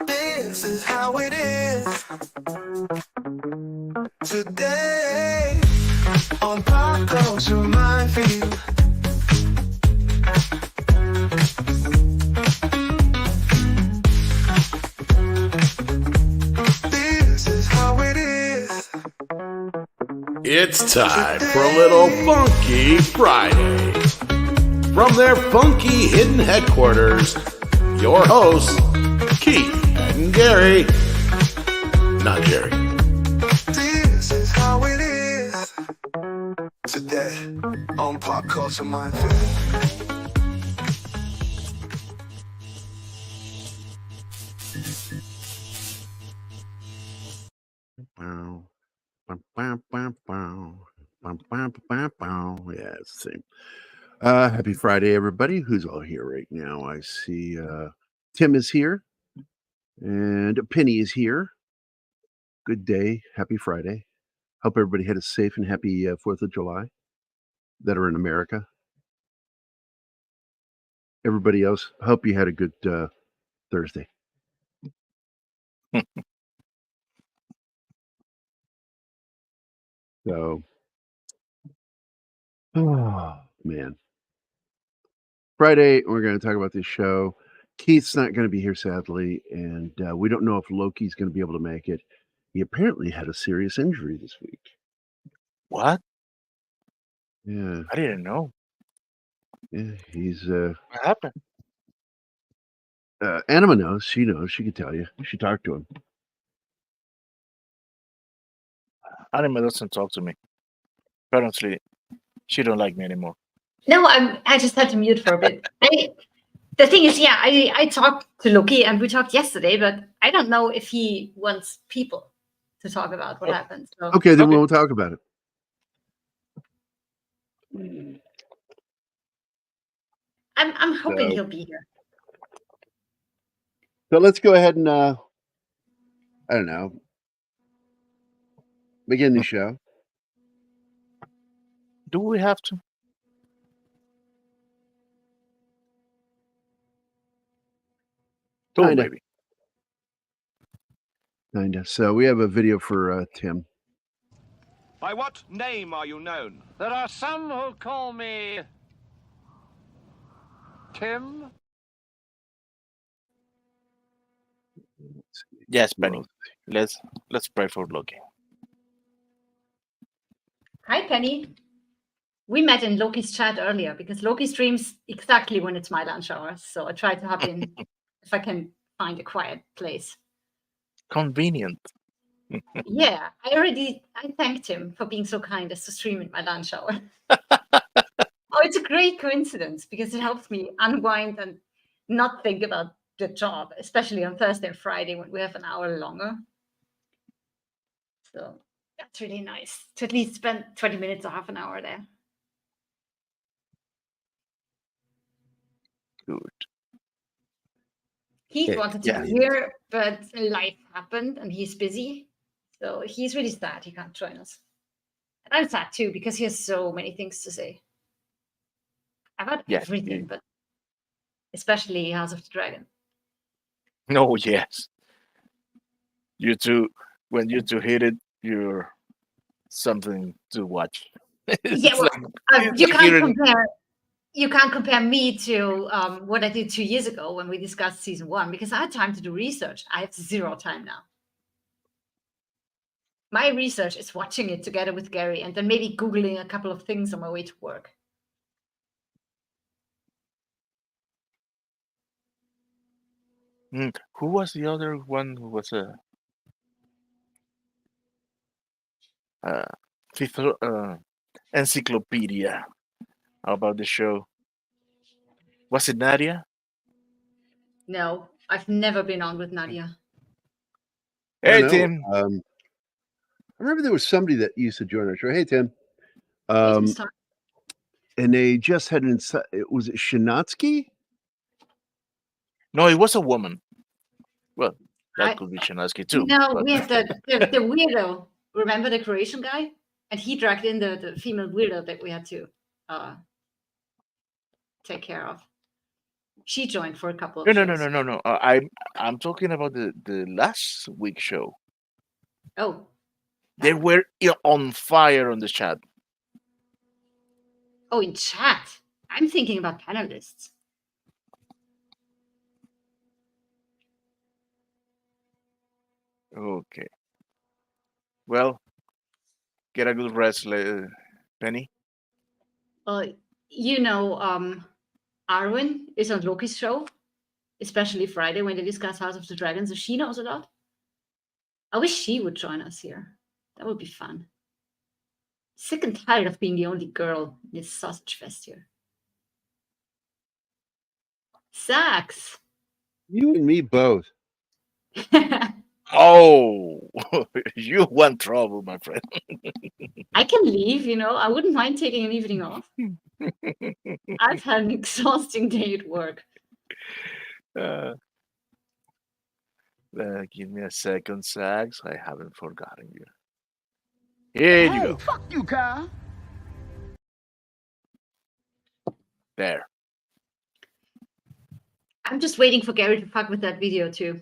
This is how it is today on Pop Culture Minefield. This is how it is. It's time for a little Funky Friday. From their funky hidden headquarters, your hosts, Keith and Gary. Not Jerry. This is how it is today on Pop Culture Minefield. Yeah, it's the same. Happy Friday, everybody. Who's all here right now? I see Tim is here and Penny is here. Good day. Happy Friday. Hope everybody had a safe and happy 4th of July that are in America. Everybody else, hope you had a good Thursday. So, oh, man. Friday, we're going to talk about this show. Keith's not going to be here, sadly, and we don't know if Loki's going to be able to make it. He apparently had a serious injury this week. What? Yeah. I didn't know. Yeah, he's... What happened? Anima knows. She knows. She could tell you. She talked to him. Anima doesn't talk to me. Apparently, she don't like me anymore. No, I just had to mute for a bit. The thing is, yeah, I talked to Loki and we talked yesterday, but I don't know if he wants people to talk about what happened. So. Okay, then we won't talk about it. I'm hoping he'll be here. So let's go ahead and I don't know, begin the show. Do we have to? Oh, Kinda. baby. Kinda. So we have a video for Tim. By what name are you known? There are some who call me Tim. Yes, Penny. Let's pray for Loki. Hi, Penny. We met in Loki's chat earlier because Loki streams exactly when it's my lunch hour. So I tried to hop in if I can find a quiet place. Convenient. Yeah, I thanked him for being so kind as to stream in my lunch hour. Oh, it's a great coincidence because it helps me unwind and not think about the job, especially on Thursday and Friday when we have an hour longer. So that's really nice to at least spend 20 minutes or half an hour there. Good. He wanted to be here, but life happened and he's busy. So he's really sad he can't join us. And I'm sad too because he has so many things to say. About everything, but especially House of the Dragon. Oh, yes. You two, when you two hit it, you're something to watch. Yeah, well, you can't compare me to what I did 2 years ago when we discussed season 1 because I had time to do research. I have 0 time now. My research is watching it together with Gary and then maybe Googling a couple of things on my way to work. Who was the other one who was a encyclopedia about the show? Was it Nadia? No, I've never been on with Nadia. Hey, Tim. I remember there was somebody that used to join our show. Hey, Tim. And they just had was it Shinatsky? No, it was a woman. Well, that could be Shinatsky too. No, we had the weirdo. Remember the Croatian guy? And he dragged in the female weirdo that we had to take care of. She joined for a couple of No, shows. no. I'm talking about the last week show. Oh, They were on fire on the chat. oh, in chat. I'm thinking about panelists. Okay. Well, get a good rest, Penny. You know, Arwen is on Loki's show, especially Friday when they discuss House of the Dragon, so she knows a lot. I wish she would join us here. That would be fun. Sick and tired of being the only girl in this sausage fest here. Sax. You and me both. Oh, you want trouble, my friend. I can leave, you know. I wouldn't mind taking an evening off. I've had an exhausting day at work. Give me a second, Sax. I haven't forgotten you. Here you go. Fuck you, Kyle. There. I'm just waiting for Gary to fuck with that video too.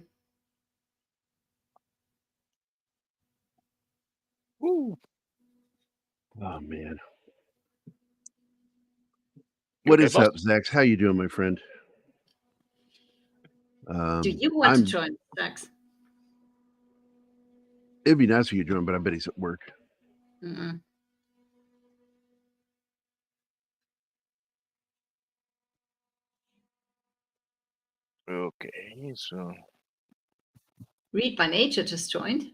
Woo. Oh man. What Okay, is boss? up, Zax? How you doing, my friend? Do you want to join, Sax? It'd be nice if you join, but I bet he's at work. Mm-mm. Okay, so Read by Nature just joined.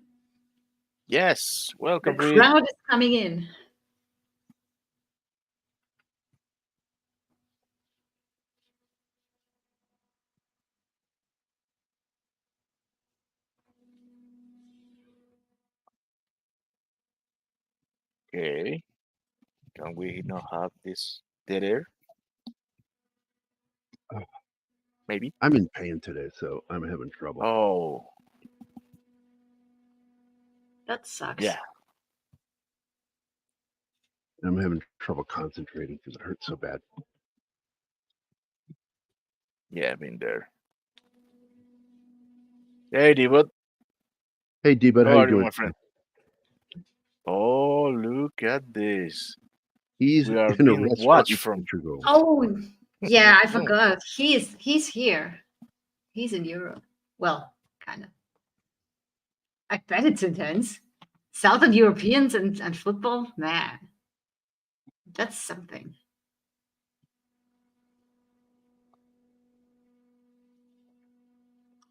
yes, The welcome, Reed. crowd is coming in. Okay, can we not have this dead air? Maybe. I'm in pain today, so I'm having trouble. Oh, That sucks. yeah. I'm having trouble concentrating because it hurts so bad. Yeah, I've been there. Hey, Debut. Hey, D-Bud, How how are you you, doing? my friend? Oh, look at this. He's We are in a being restaurant watched in from. Portugal. Oh, yeah, I forgot. He's here. He's in Europe. Well, kind of. I bet it's intense. Southern Europeans and football, man. That's something.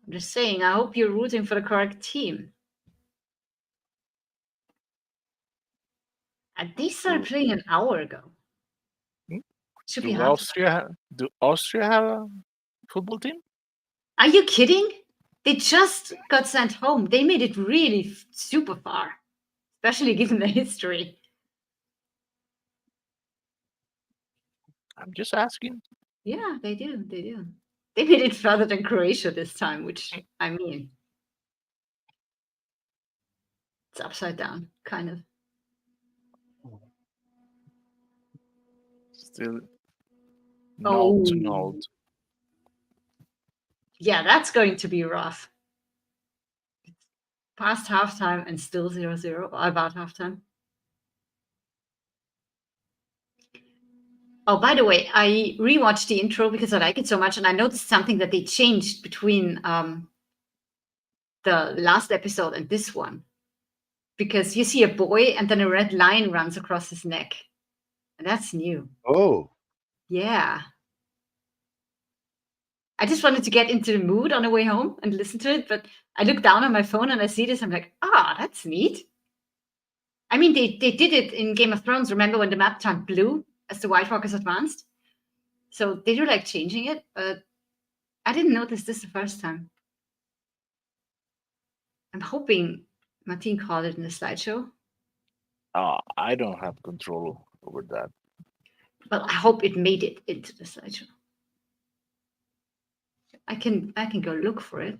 I'm just saying, I hope you're rooting for the correct team. And they started playing an hour ago. Hmm? Should be Do half. Austria have a football team? Are you kidding? They just got sent home. They made it really super far, especially given the history. I'm just asking. Yeah, they do. They do. They made it further than Croatia this time, which, I mean, it's upside down, kind of. Still Oh. not to note. Yeah, that's going to be rough. Past halftime and still 0-0, or about halftime. Oh, by the way, I rewatched the intro because I like it so much, and I noticed something that they changed between the last episode and this one. Because you see a boy and then a red line runs across his neck. And that's new. Oh, Yeah. I just wanted to get into the mood on the way home and listen to it, but I look down on my phone and I see this. I'm like, that's neat. I mean, they did it in Game of Thrones. Remember when the map turned blue as the White Walkers advanced? So they do like changing it, but I didn't notice this the first time. I'm hoping Martin called it in the slideshow. I don't have control over that. Well, I hope it made it into the slideshow. I can go look for it.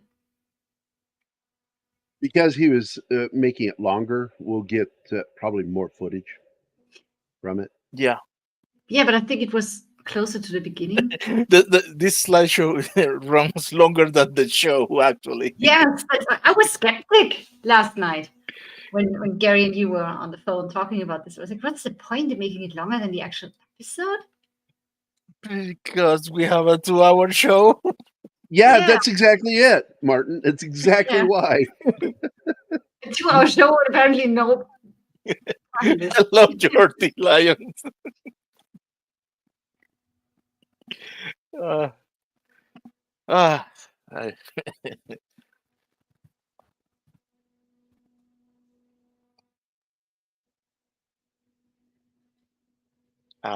because he was making it longer, we'll get probably more footage from it. Yeah. Yeah, but I think it was closer to the beginning. This slideshow runs longer than the show, actually. Yes, but I was skeptic last night when Gary and you were on the phone talking about this. I was like, what's the point of making it longer than the actual episode? Because we have a 2-hour show. Yeah, Yeah. that's exactly it, Martin. It's exactly Yeah. why. A 2-hour show would apparently no. I love Jordy Lions. uh, ah, I,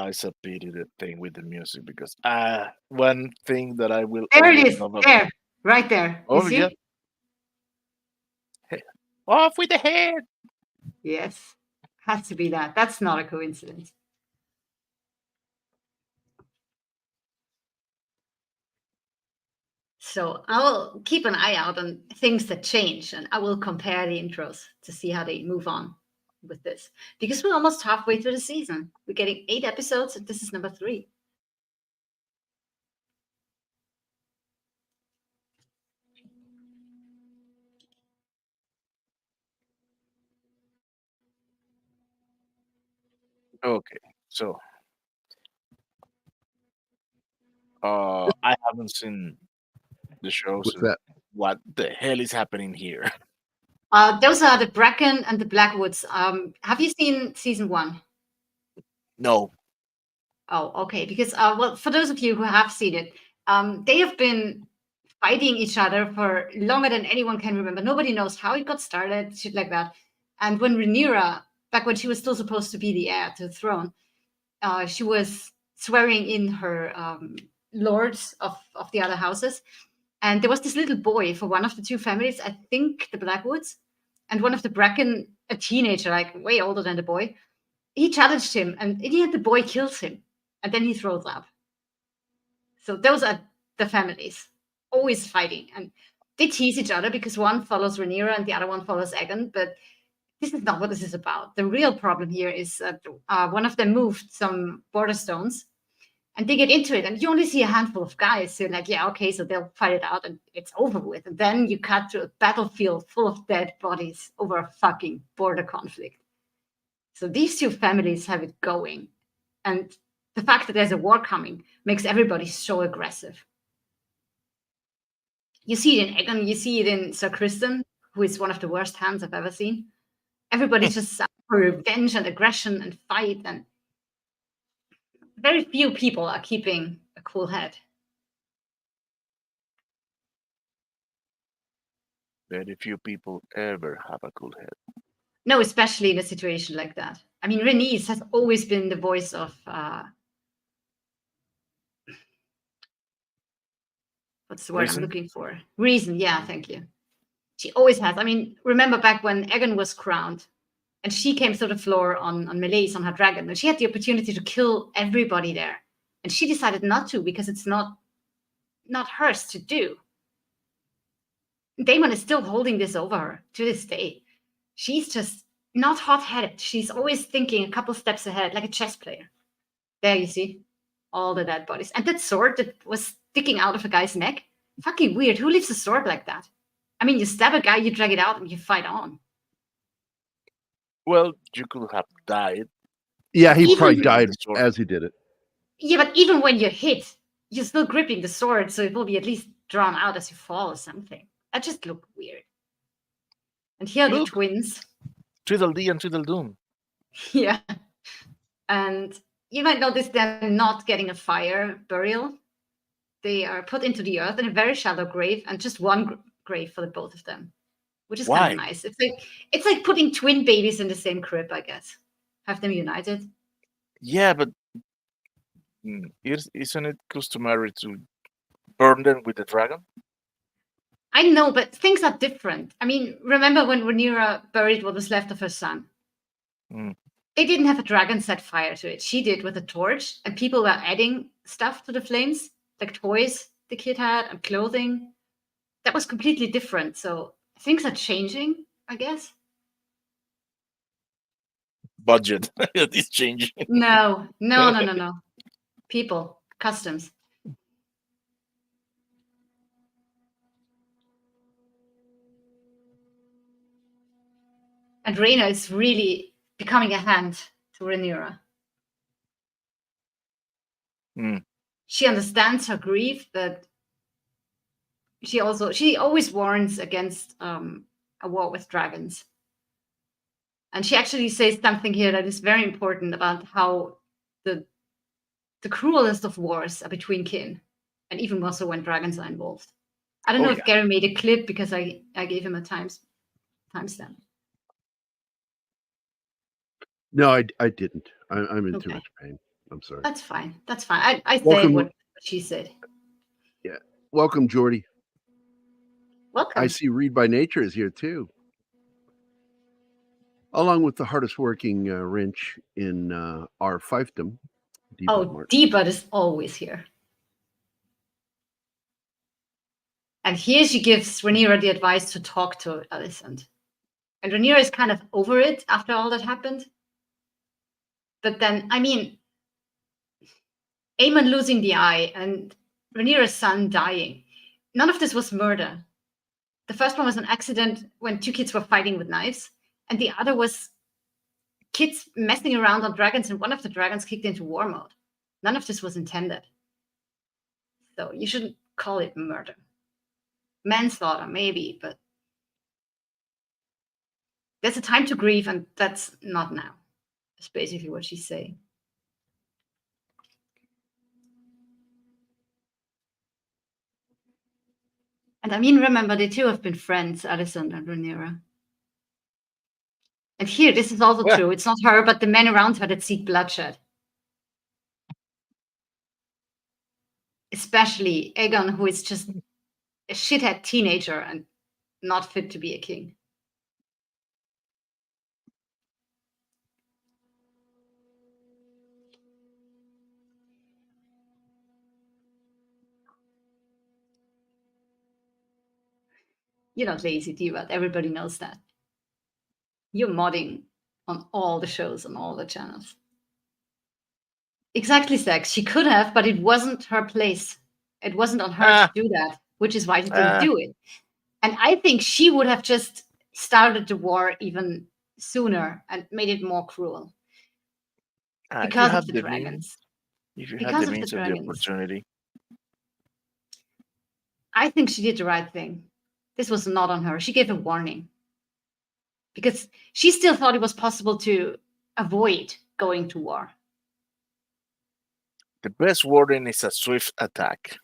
it's a pity the thing with the music because one thing that I will There it always is. love There, right there. You Oh, see? yeah. Off with the head. Yes. Has to be that. That's not a coincidence. So I'll keep an eye out on things that change and I will compare the intros to see how they move on with this. Because we're almost halfway through the season. We're getting 8 episodes and this is number 3. Okay, so I haven't seen the show, What's so that? what the hell is happening here? Those are the Bracken and the Blackwoods. Have you seen season 1? No. Oh, okay. Because well, for those of you who have seen it, they have been fighting each other for longer than anyone can remember. Nobody knows how it got started, shit like that. And when Rhaenyra, back when she was still supposed to be the heir to the throne, she was swearing in her lords of the other houses. And there was this little boy for one of the two families, I think the Blackwoods, and one of the Bracken, a teenager, like way older than the boy. He challenged him, and in the end, the boy kills him, and then he throws up. So those are the families, always fighting, and they tease each other because one follows Rhaenyra and the other one follows Aegon. But this is not what this is about. The real problem here is that one of them moved some border stones, and they get into it, and you only see a handful of guys. So you're like, yeah, okay, so they'll fight it out, and it's over with. And then you cut to a battlefield full of dead bodies over a fucking border conflict. So these two families have it going. And the fact that there's a war coming makes everybody so aggressive. You see it in Aegon, you see it in Sir Kristen, who is one of the worst hands I've ever seen. Everybody's just out for revenge and aggression and fight, and very few people are keeping a cool head. Very few people ever have a cool head. No, especially in a situation like that. I mean, Rhaenys has always been the voice of what's the word Reason? I'm looking for? Reason. Yeah, thank you. She always has. I mean, remember back when Aegon was crowned, and she came to the floor on Meleys on her dragon, and she had the opportunity to kill everybody there, and she decided not to because it's not hers to do. Daemon is still holding this over her to this day. She's just not hot-headed. She's always thinking a couple steps ahead, like a chess player. There you see all the dead bodies. And that sword that was sticking out of a guy's neck, fucking weird. Who leaves a sword like that? I mean, you stab a guy, you drag it out, and you fight on. Well, you could have died. Yeah, he Even- probably died Sword. as he did it. Yeah, but even when you're hit, you're still gripping the sword, so it will be at least drawn out as you fall or something. That just looked weird. And here are the Look. twins. Tweedledee and Tweedledoom. Yeah. And you might notice they're not getting a fire burial. They are put into the earth in a very shallow grave, and just one grave for the both of them, which is kind Why? of nice. It's like putting twin babies in the same crib, I guess. Have them united. Yeah, but isn't it customary to burn them with the dragon? I know, but things are different. I mean, remember when Rhaenyra buried what was left of her son? Mm. They didn't have a dragon set fire to it. She did with a torch, and people were adding stuff to the flames, like toys the kid had and clothing. That was completely different. So things are changing, I guess. Budget is changing. No. People. customs. And Rhaena is really becoming a hand to Rhaenyra. Mm. She understands her grief, but she always warns against a war with dragons. And she actually says something here that is very important about how the cruelest of wars are between kin, and even more so when dragons are involved. I don't know if Gary made a clip because I gave him a timestamp. No, I didn't. I'm in too much pain. I'm sorry. That's fine. That's fine. I Welcome. said what she said. Yeah. Welcome, Jordy. Welcome. I see Read by Nature is here too. Along with the hardest working wrench in our fiefdom. D-Bud is always here. And here she gives Rhaenyra the advice to talk to Alicent. And Rhaenyra is kind of over it after all that happened. But then, I mean, Aemon losing the eye and Rhaenyra's son dying. None of this was murder. The first one was an accident when two kids were fighting with knives. And the other was kids messing around on dragons, and one of the dragons kicked into war mode. None of this was intended. So you shouldn't call it murder. Manslaughter, maybe, but there's a time to grieve, and that's not now. That's basically what she's saying. And I mean, remember, they two have been friends, Alicent and Rhaenyra. And here, this is also true. It's not her, but the men around her that seek bloodshed. Especially Aegon, who is just a shithead teenager and not fit to be a king. You're not lazy, D-Bud. Everybody knows that. You're modding on all the shows, on all the channels. Exactly, Zach. She could have, but it wasn't her place. It wasn't on her to do that, which is why she didn't do it. And I think she would have just started the war even sooner and made it more cruel. Because of the dragons. If you had the means of the opportunity. I think she did the right thing. This was not on her. She gave a warning. Because she still thought it was possible to avoid going to war. The best warning is a swift attack.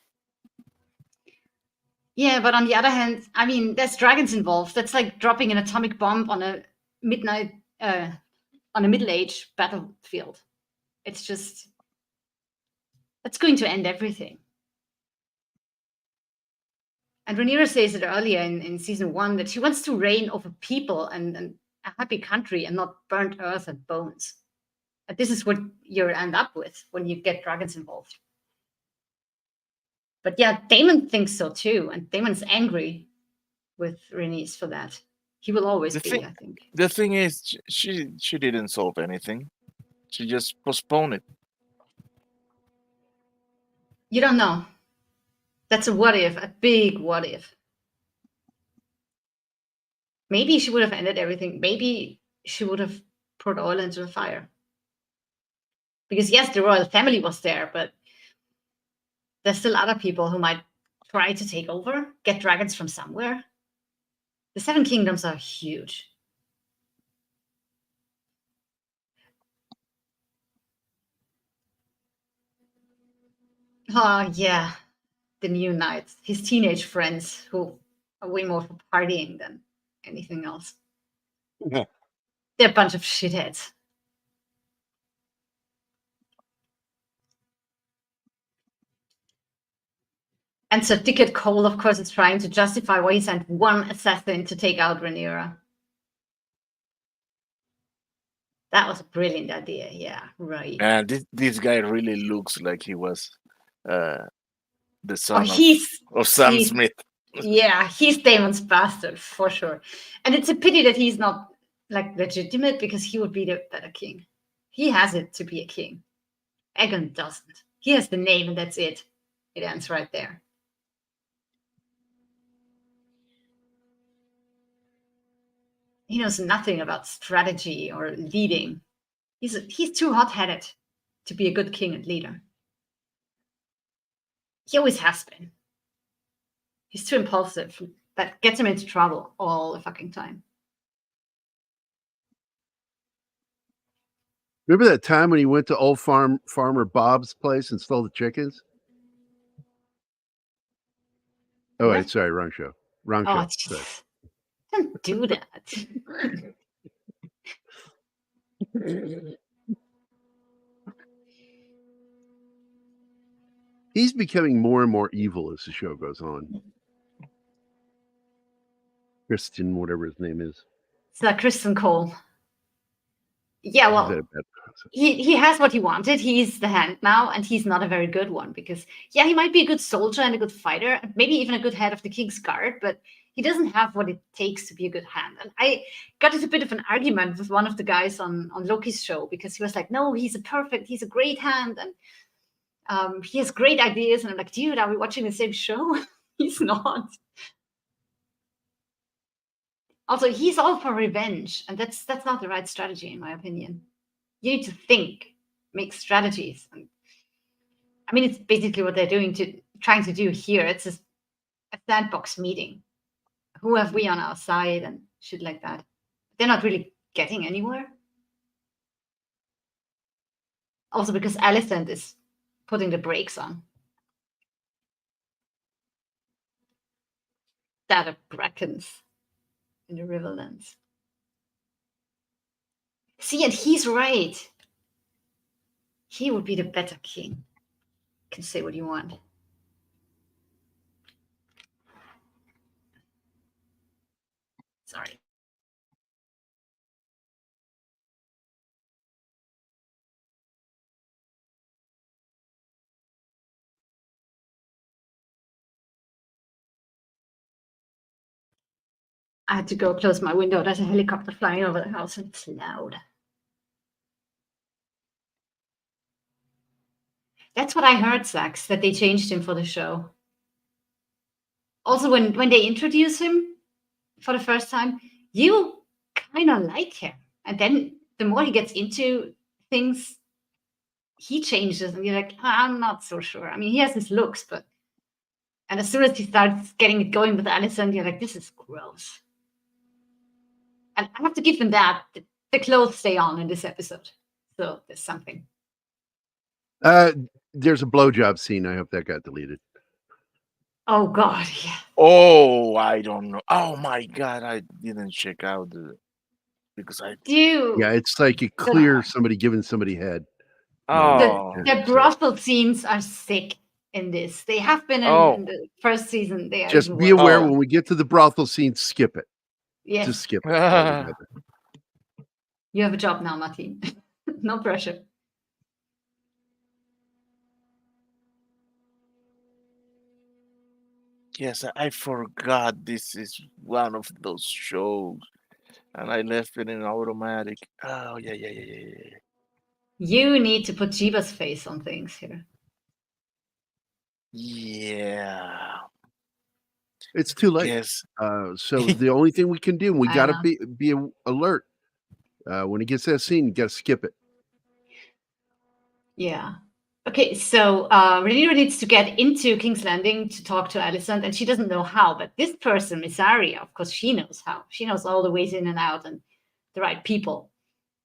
Yeah, but on the other hand, I mean, there's dragons involved. That's like dropping an atomic bomb on a middle-aged battlefield. It's just, that's going to end everything. And Rhaenyra says it earlier in season 1 that she wants to reign over people and a happy country and not burnt earth and bones. And this is what you end up with when you get dragons involved. But yeah, Daemon thinks so too. And Daemon's angry with Rhaenys for that. He will always be, I think. The thing is, she didn't solve anything. She just postponed it. You don't know. That's a what if, a big what if. Maybe she would have ended everything. Maybe she would have poured oil into the fire. Because yes, the royal family was there, but there's still other people who might try to take over, get dragons from somewhere. The 7 kingdoms are huge. Oh, yeah. The new knights, his teenage friends who are way more for partying than anything else. Yeah. They're a bunch of shitheads. And Sir Dickett Cole, of course, is trying to justify why he sent one assassin to take out Rhaenyra. That was a brilliant idea. Yeah, right. And this guy really looks like he was the son of Sam Smith. Yeah, he's Daemon's bastard for sure. And it's a pity that he's not like legitimate, because he would be the better king. He has it to be a king. Aegon doesn't. He has the name, and that's it. It ends right there. He knows nothing about strategy or leading. He's too hot-headed to be a good king and leader. He always has been. He's too impulsive. That gets him into trouble all the fucking time. Remember that time when he went to old farmer Bob's place and stole the chickens? Oh, wait, What? sorry, wrong show. Wrong Oh, show. Sorry. don't do that. He's becoming more and more evil as the show goes on. Christian, whatever his name is. It's like Kristen Cole. Yeah, Is well, that a bad process? he has what he wanted. He's the hand now, and he's not a very good one because, yeah, he might be a good soldier and a good fighter, maybe even a good head of the King's Guard, but he doesn't have what it takes to be a good hand. And I got into a bit of an argument with one of the guys on Loki's show because he was like, no, he's a great hand, and he has great ideas. And I'm like, dude, are we watching the same show? He's not. Also, he's all for revenge, and that's not the right strategy, in my opinion. You need to think, make strategies. And, I mean, it's basically what they're trying to do here. It's a sandbox meeting. Who have we on our side and shit like that. They're not really getting anywhere. Also, because Alicent is putting the brakes on. That of Brackens in the Riverlands. See, and he's right. He would be the better king. You can say what you want. Sorry. I had to go close my window. There's a helicopter flying over the house and it's loud. That's what I heard, Sax, that they changed him for the show. Also, when they introduce him for the first time, you kind of like him. And then the more he gets into things, he changes. And you're like, I'm not so sure. I mean, he has his looks, but... And as soon as he starts getting it going with Alicent, you're like, this is gross. And I have to give them that. The clothes stay on in this episode. So there's something. There's a blowjob scene. I hope that got deleted. Oh, God, yeah. Oh, I don't know. Oh, my God. I didn't check out because I... Dude. Yeah, it's like you clear somebody giving somebody head. Oh. The brothel scenes are sick in this. They have been in the first season. They are just be aware when we get to the brothel scene, skip it. Yes. Just skip it altogether. You have a job now, Martin. No pressure. Yes, I forgot this is one of those shows. And I left it in automatic. Oh, yeah. You need to put Jeeva's face on things here. Yeah. It's too late. Yes. So the only thing we can do, we got to be alert. When it gets that scene, you got to skip it. Yeah. Okay, so Rhaenyra needs to get into King's Landing to talk to Alicent, and she doesn't know how. But this person, Miss Arya, of course, she knows how. She knows all the ways in and out and the right people.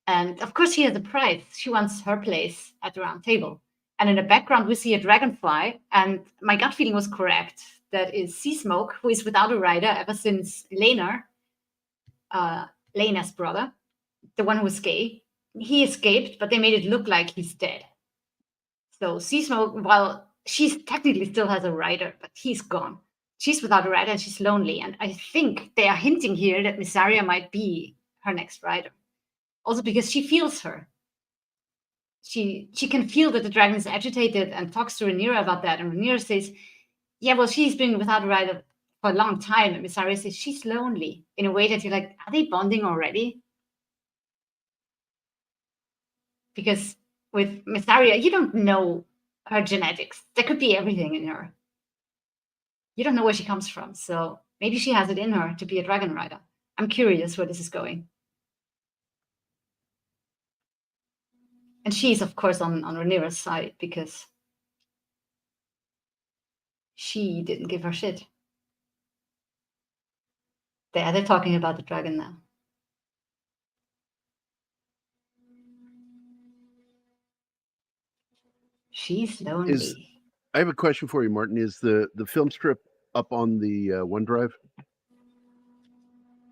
And of course, she has a price. She wants her place at the round table. And in the background, we see a dragonfly. And my gut feeling was correct. That is Sea Smoke, who is without a rider ever since Laena's brother, the one who was gay. He escaped, but they made it look like he's dead. So Sea Smoke, while she technically still has a rider, but he's gone. She's without a rider and she's lonely. And I think they are hinting here that Miss Arya might be her next rider. Also because she feels her. She can feel that the dragon is agitated and talks to Rhaenyra about that. And Rhaenyra says, yeah, well, she's been without a rider for a long time. And Miss Arya says she's lonely in a way that you're like, are they bonding already? Because with Miss Arya, you don't know her genetics. There could be everything in her. You don't know where she comes from, so maybe she has it in her to be a dragon rider. I'm curious where this is going. And she's, of course, on Rhaenyra's side because she didn't give her shit. They're talking about the dragon now. She's lonely. I have a question for you, Martin. Is the film strip up on the OneDrive?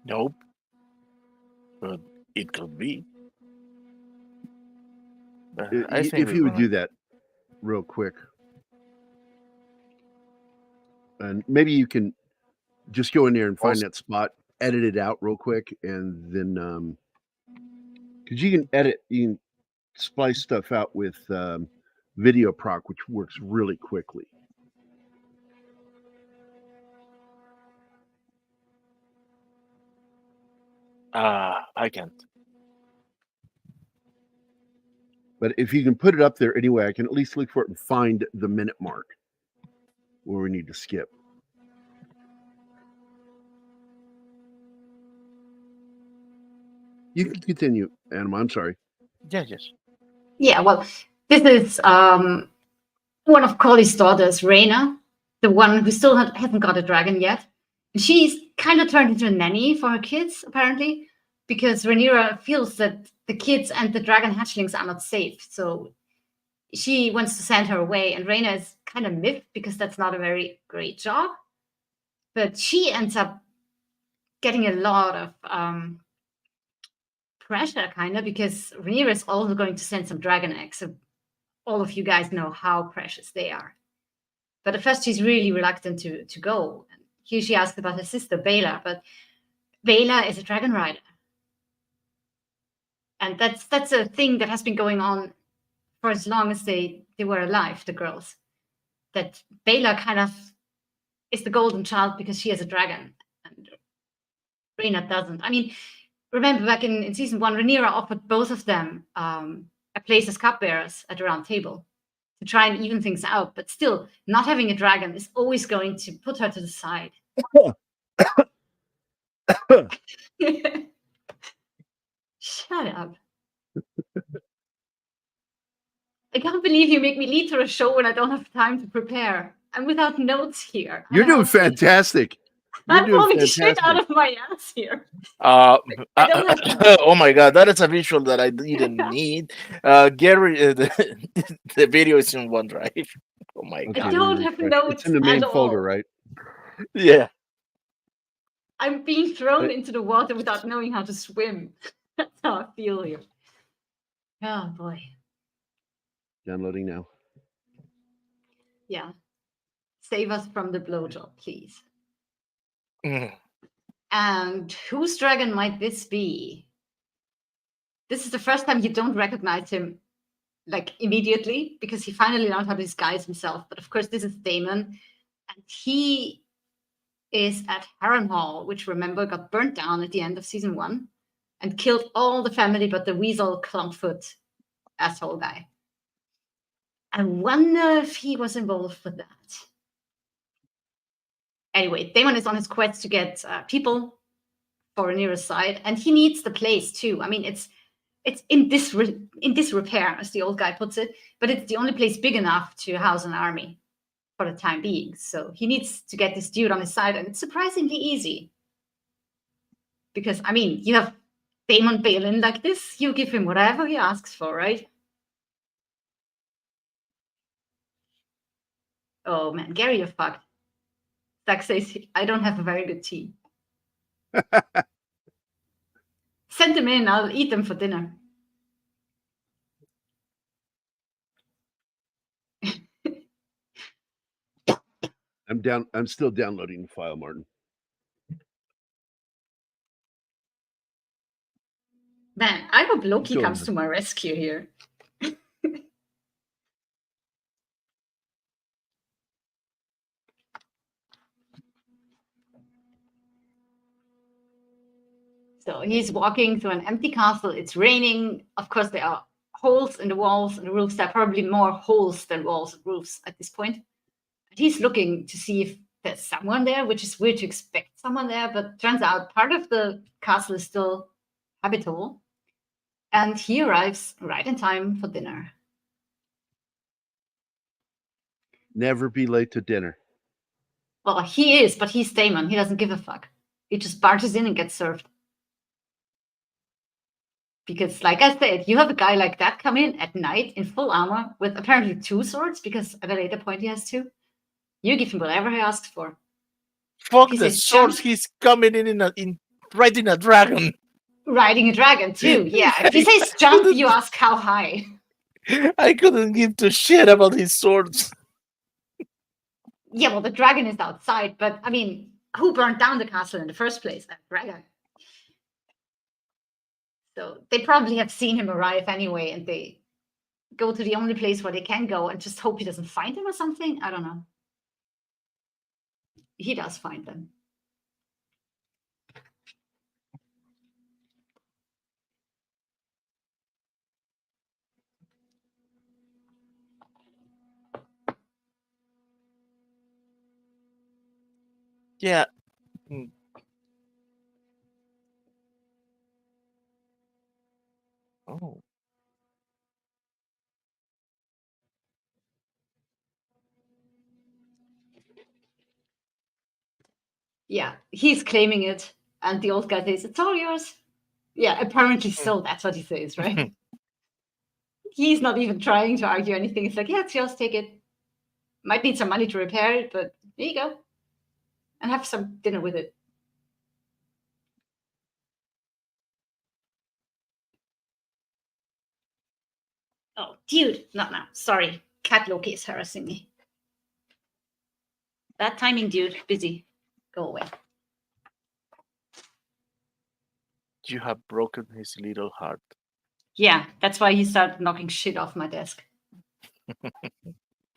Nope. But it could be. I think If you would do that real quick. And maybe you can just go in there and find that spot, edit it out real quick, and then because you can splice stuff out with video proc, which works really quickly. I can't. But if you can put it up there anyway, I can at least look for it and find the minute mark where we need to skip. You can continue, Adam. I'm sorry. Yes. Yeah, well, this is one of Colley's daughters, Rhaena, the one who still hasn't got a dragon yet. And she's kind of turned into a nanny for her kids, apparently, because Rhaenyra feels that the kids and the dragon hatchlings are not safe. So she wants to send her away. And Rhaena is kind of miffed because that's not a very great job. But she ends up getting a lot of pressure, kind of, because Rhaenyra is also going to send some dragon eggs. So all of you guys know how precious they are. But at first, she's really reluctant to go. And here she asks about her sister, Baela. But Baela is a dragon rider. And that's a thing that has been going on for as long as they were alive, the girls. That Baela kind of is the golden child because she has a dragon. And Rhaena doesn't. I mean, remember back in season 1, Rhaenyra offered both of them a place as cupbearers at the round table to try and even things out. But still, not having a dragon is always going to put her to the side. Shut up. I can't believe you make me lead through a show when I don't have time to prepare. I'm without notes here. You're doing fantastic. I'm pulling shit out of my ass here. Oh my god, that is a visual that I didn't need. Gary, the video is in OneDrive. Oh my god. I don't have notes. It's in the main at folder, all. right? Yeah. I'm being thrown into the water without knowing how to swim. That's how I feel here. Oh boy. Downloading now. Yeah. Save us from the blowjob, please. Mm. And whose dragon might this be? This is the first time you don't recognize him like immediately because he finally learned how to disguise himself. But of course, this is Daemon, and he is at Harrenhal, which remember got burnt down at the end of season 1 and killed all the family but the weasel Clumpfoot asshole guy. I wonder if he was involved with that. Anyway, Daemon is on his quest to get people for Rhaenyra's side, and he needs the place too. I mean, it's in disrepair, as the old guy puts it, but it's the only place big enough to house an army for the time being. So he needs to get this dude on his side, and it's surprisingly easy. Because, I mean, you have Daemon Balin like this, you give him whatever he asks for, right? Oh man, Gary, you're fucked. Zach says, I don't have a very good tea. Send them in, I'll eat them for dinner. I'm still downloading the file, Martin. Man, I hope Loki comes to my rescue here. So he's walking through an empty castle. It's raining. Of course, there are holes in the walls and the roofs. There are probably more holes than walls and roofs at this point. And he's looking to see if there's someone there, which is weird to expect someone there, but turns out part of the castle is still habitable. And he arrives right in time for dinner. Never be late to dinner. Well, he is, but he's Damon. He doesn't give a fuck. He just barges in and gets served. Because, like I said, you have a guy like that come in at night in full armor with apparently 2 swords, because at a later point he has 2. You give him whatever he asks for. Fuck He the says, swords. "Jump." He's coming in riding a dragon. Riding a dragon, too. Yeah. If he says jump, you ask how high. I couldn't give two shit about his swords. Yeah, well, the dragon is outside, but I mean, who burned down the castle in the first place? A dragon. So they probably have seen him arrive anyway, and they go to the only place where they can go and just hope he doesn't find them or something. I don't know. He does find them. Yeah. Oh. Yeah, he's claiming it, and the old guy says, "It's all yours." Yeah, apparently so. That's what he says, right? He's not even trying to argue anything. It's like, yeah, it's yours, take it. Might need some money to repair it, but there you go. And have some dinner with it. Oh, dude. No. Sorry. Cat Loki is harassing me. Bad timing, dude. Busy. Go away. You have broken his little heart. Yeah, that's why he started knocking shit off my desk.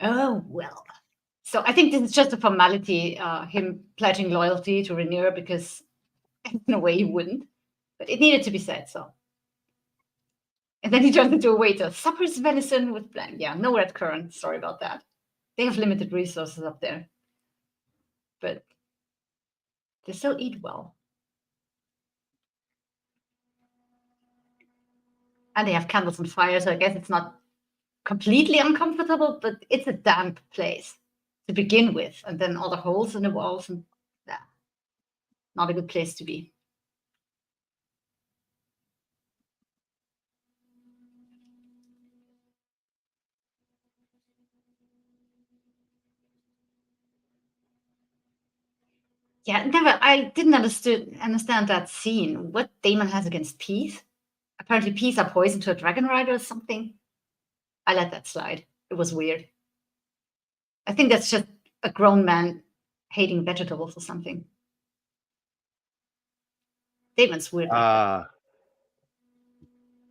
Oh, well. So I think this is just a formality, him pledging loyalty to Rhaenyra, because in a way he wouldn't. But it needed to be said, so. And then he turns into a waiter. Supper's venison with bland. Yeah, no red currant. Sorry about that. They have limited resources up there. But they still eat well. And they have candles and fire, so I guess it's not completely uncomfortable, but it's a damp place to begin with. And then all the holes in the walls, and not a good place to be. Yeah, I didn't understand that scene. What Daemon has against peas? Apparently peas are poison to a dragon rider or something. I let that slide. It was weird. I think that's just a grown man hating vegetables or something. Daemon's weird.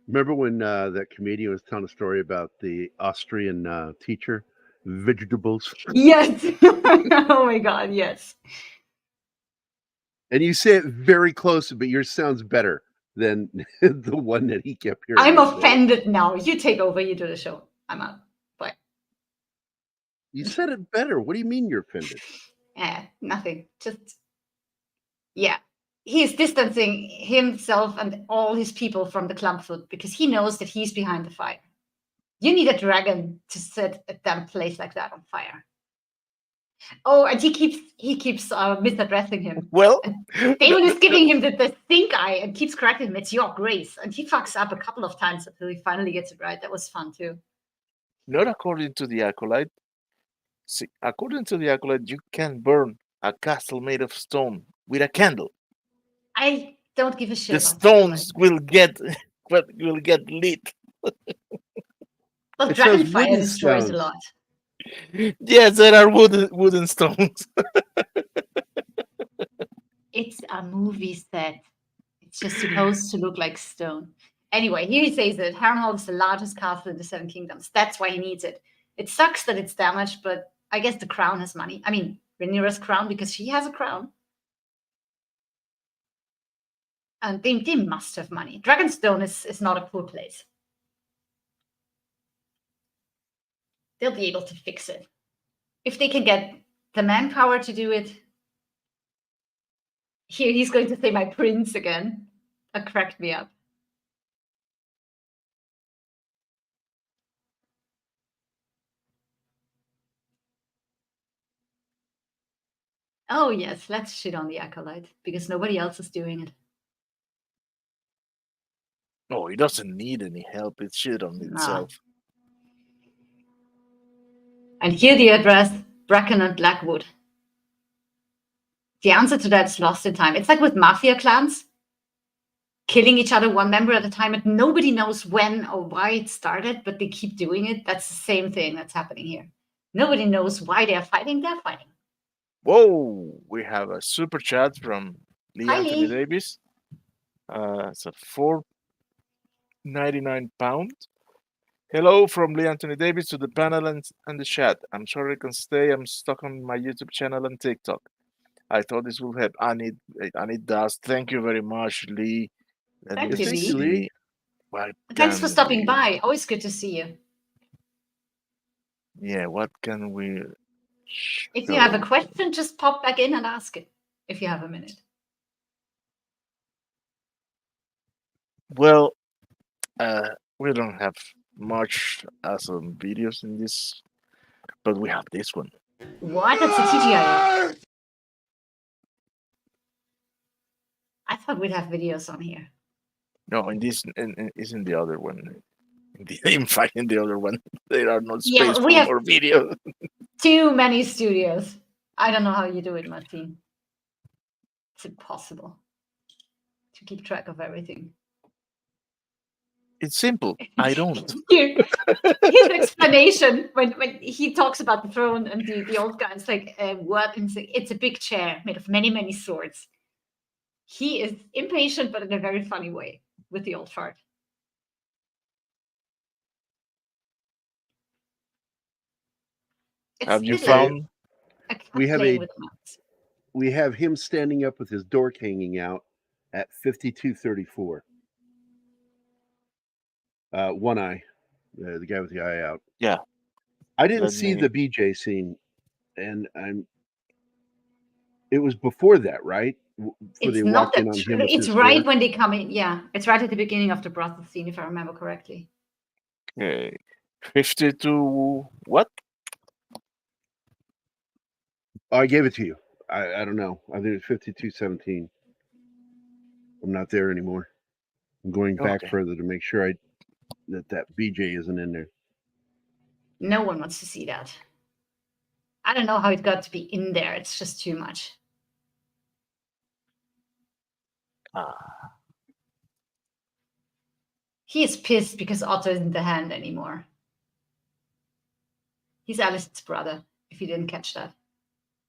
Remember when that comedian was telling a story about the Austrian teacher? Vegetables. Yes. Oh my God, yes. And you say it very close, but yours sounds better than the one that he kept hearing. I'm offended now. You take over. You do the show. I'm out. Bye. You said it better. What do you mean you're offended? Nothing. Just, yeah. He's distancing himself and all his people from the clubfoot because he knows that he's behind the fire. You need a dragon to set a damn place like that on fire. Oh, and he keeps misaddressing him. Well, Damon is giving him the stink eye and keeps correcting him. It's your grace, and he fucks up a couple of times until he finally gets it right. That was fun too. Not according to the acolyte. See, according to the acolyte, you can burn a castle made of stone with a candle. I don't give a shit. The stones will get lit. Well, It dragon says fire wooden destroys a stones. lot. Yes, there are wooden stones. It's a movie set. It's just supposed to look like stone. Anyway, here he says that Harrenhal is the largest castle in the Seven Kingdoms. That's why he needs it. It sucks that it's damaged, but I guess the crown has money. I mean, Rhaenyra's crown, because she has a crown. And they must have money. Dragonstone is not a poor place. they'll be able to fix it. If they can get the manpower to do it. Here, he's going to say my prince again. That cracked me up. Oh, yes, let's shit on the Acolyte, because nobody else is doing it. No, he doesn't need any help. It's shit on itself. And here the address, Bracken and Blackwood. The answer to that is lost in time. It's like with mafia clans, killing each other one member at a time, and nobody knows when or why it started, but they keep doing it. That's the same thing that's happening here. Nobody knows why they're fighting. Whoa, we have a super chat from Lee Hi, Anthony Lee. Davis. It's a £4.99. Hello from Lee Anthony Davis to the panel and the chat. I'm sorry I can stay. I'm stuck on my YouTube channel and TikTok. I thought this would help. And it does. Thank you very much, Lee. Thank you, Thank you, Lee. Thanks for stopping by. Always good to see you. Yeah, what can we If you have a question, just pop back in and ask it, if you have a minute. Well, we don't have much as videos in this, but we have this one. What? That's a TGIF. I thought we'd have videos on here. No, in this isn't the other one. In fact, in the other one, there are not space for more video. Too many studios. I don't know how you do it, Martin. It's impossible to keep track of everything. It's simple. I don't. His explanation when he talks about the throne and the old guy, it's like, what? And it's a big chair made of many, many swords. He is impatient, but in a very funny way with the old fart. Have you found? We have him standing up with his dork hanging out at 5234. One eye, the guy with the eye out. Yeah. I didn't see the BJ scene, and it was before that, right? It's not that true. It's right when they come in. Yeah, it's right at the beginning of the brothel scene, if I remember correctly. Okay, 52 what? I gave it to you. I don't know. I think it's 5217. I'm not there anymore. I'm going back further to make sure that BJ isn't in there. No one wants to see that. I don't know how it got to be in there. It's just too much. He is pissed because Otto isn't the hand anymore. He's Alice's brother, if you didn't catch that.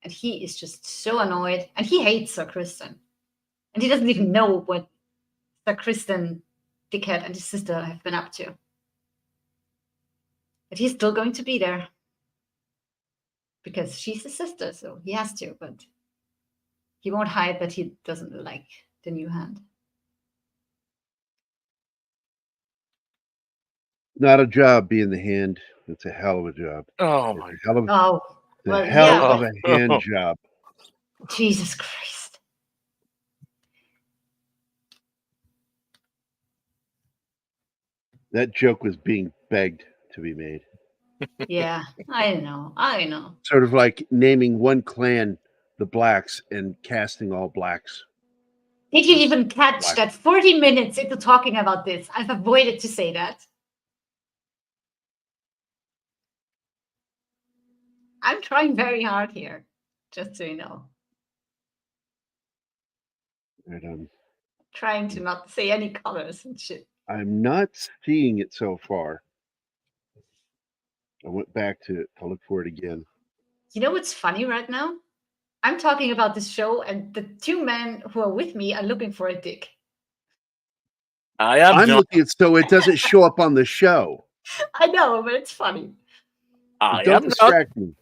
And he is just so annoyed. And he hates Sir Kristen. And he doesn't even know what Sir Kristen, dickhead, and his sister have been up to. But he's still going to be there. Because she's his sister, so he has to. But he won't hide that he doesn't like the new hand. Not a job being the hand. It's a hell of a job. Oh my God! Hell of a hand job. Jesus Christ! That joke was being begged to be made. Yeah, I know. Sort of like naming one clan the Blacks and casting all blacks. Did you even catch that 40 minutes into talking about this? I've avoided to say that. I'm trying very hard here, just so you know. And, trying to not say any colors and shit. I'm not seeing it so far. I went back to look for it again. You know what's funny right now? I'm talking about this show, and the two men who are with me are looking for a dick. I'm looking at so it doesn't show up on the show. I know, but it's funny. Don't distract me.